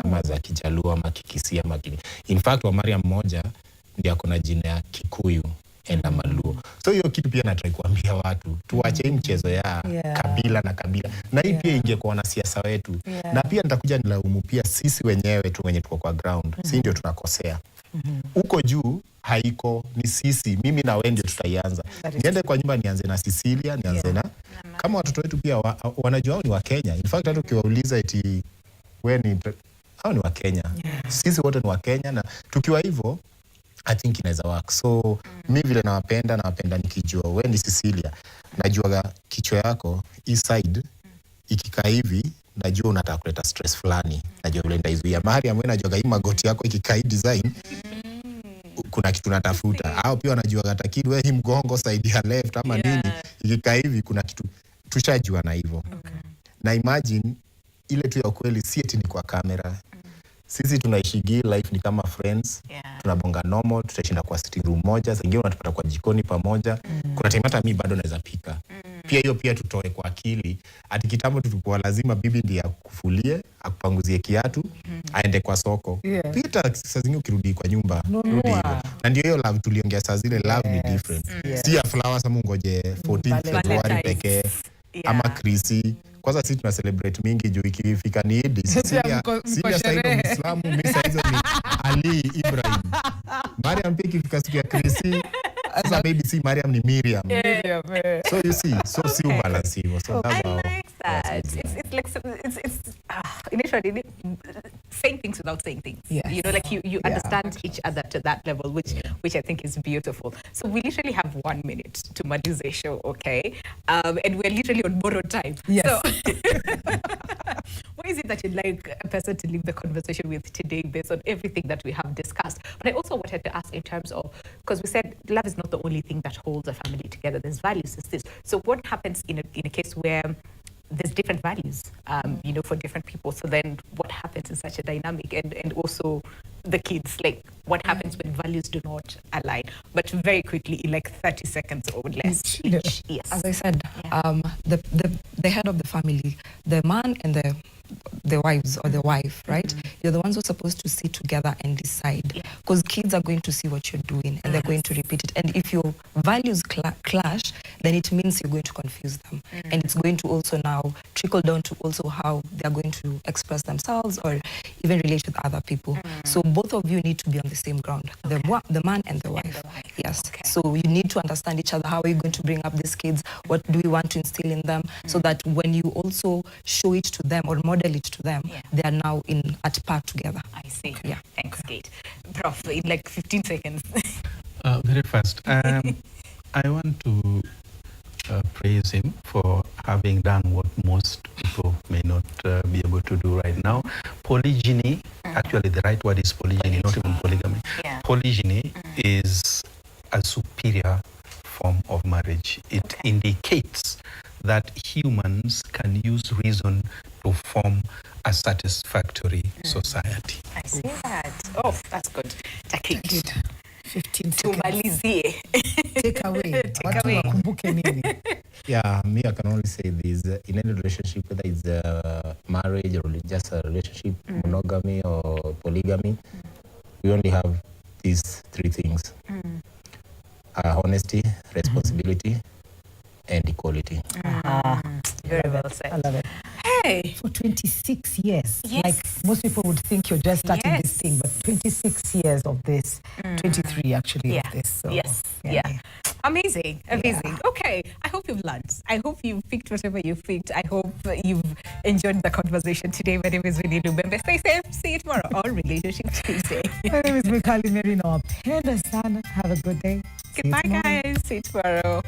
ama za Kijaluo ama Kikisia ama kini. In fact wa Mariam mmoja ndiye akona jina ya Kikuyu enda Maluo. So hiyo kitu pia natrai kuambia watu tuache hii mchezo ya kabila na kabila, na hii pia ingekuwa wanasiasa wetu, na pia nitakuja nilaumu pia sisi wenyewe tu wenye tuko kwa ground, si ndio tunakosea huko juu haiko, ni sisi, mimi na wewe ndio tutaianza. Niende kwa nyumba nianze na Cecilia, nianze na kama watoto wetu pia wanajua ni wa Kenya. In fact hata ukiwauliza eti wewe ni hao ni wa Kenya. Sisi wote ni wa Kenya, na tukiwa hivyo I think inaweza work. So mimi vile nawapenda nikijua wewe ni Cecilia, najua kichwa yako hii side ikikaa hivi, najua unataka kuleta stress fulani, najua vile ndaizuia. Mariam wewe najua hii magoti yako ikikaa hii design kuna kitu natafuta. Au pia wanajua Takid wewe hii mgongo side ya left ama nini ikikaa hivi kuna kitu, tushajua na hivyo. Na imagine ile tu ya ukweli, si eti ni kwa kamera. Sisi tunaishigi life ni kama friends, tunabonga normal, tutashinda kwa sitting room moja, zingine unatupata kwa jikoni pamoja. Kuna time hata mimi bado naweza pika. Pia hiyo pia tutoe kwa akili. Ati kitambo tulikuwa lazima bibi ndiye akufulie, akupanguzie kiatu, aende kwa soko. Pita saa zingine ukirudi kwa nyumba, rudi hivyo. Na ndio hiyo love tuliongea saa zile, love ni different. Si ya flowers ama ngoje 14 February pekee ama Krisi. Kwanza sisi tuna celebrate mingi juu ikifika ni Eid. Cecilia sasa Muislamu, mimi sasa ni Ali Ibrahim. Mariam pia ikifika siku ya Krisi, sasa maybe si Mariam ni Miriam. So you see, so si balance hivyo. So that's how it's like it's initially saying things without saying things. You know, like you understand each other to that level, which I think is beautiful. So we literally have 1 minute to malize show, okay? And we're literally on borrowed time. So what is it that you'd like a person to leave the conversation with today based on everything that we have discussed? But I also wanted to ask in terms of, because we said love is not the only thing that holds a family together. There's values, there's this. So what happens in a case where there's different values, you know, for different people? So then what happens in such a dynamic? And also the kids, like what happens when values do not align? But very quickly, in like 30 seconds or less each. Yes. As I said, the head of the family, the man and the wives or the wife, right? You're the ones who are supposed to sit together and decide, because kids are going to see what you're doing and they're going to repeat it. And if your values clash, then it means you're going to confuse them, and it's going to also now trickle down to also how they're going to express themselves or even relate with other people. So both of you need to be on the same ground, the man and the wife. Yes. So you need to understand each other. How are you going to bring up these kids? What do we want to instill in them? So that when you also show it to them or model it to them, they are now at par together. I see. Yeah. Thanks, Kate. Prof, in like 15 seconds. Very fast. I want to praise him for having done what most people may not be able to do right now. Polygyny, actually the right word is polygyny, not even polygamy. Polygyny is a superior form of marriage. It indicates that humans can use reason to form a satisfactory society. I see that. Oh, that's good. Takid. 15 Tumalizie. Take away. Yeah, me, I can only say this. In any relationship, whether it's a marriage or just a relationship, monogamy or polygamy, we only have these three things. Honesty, responsibility, and equality. Very well said. I love it. Hey! For 26 years. Like most people would think you're just starting this thing, but 26 years of this, 23 actually of this. So, Amazing. Okay, I hope you've learned. I hope you've picked whatever you picked. I hope you've enjoyed the conversation today. My name is Winnie Lubembe. Stay safe. See you tomorrow on Relationship Tuesday. My name is Mikali Merino. Have a good day. Goodbye, guys. See you tomorrow.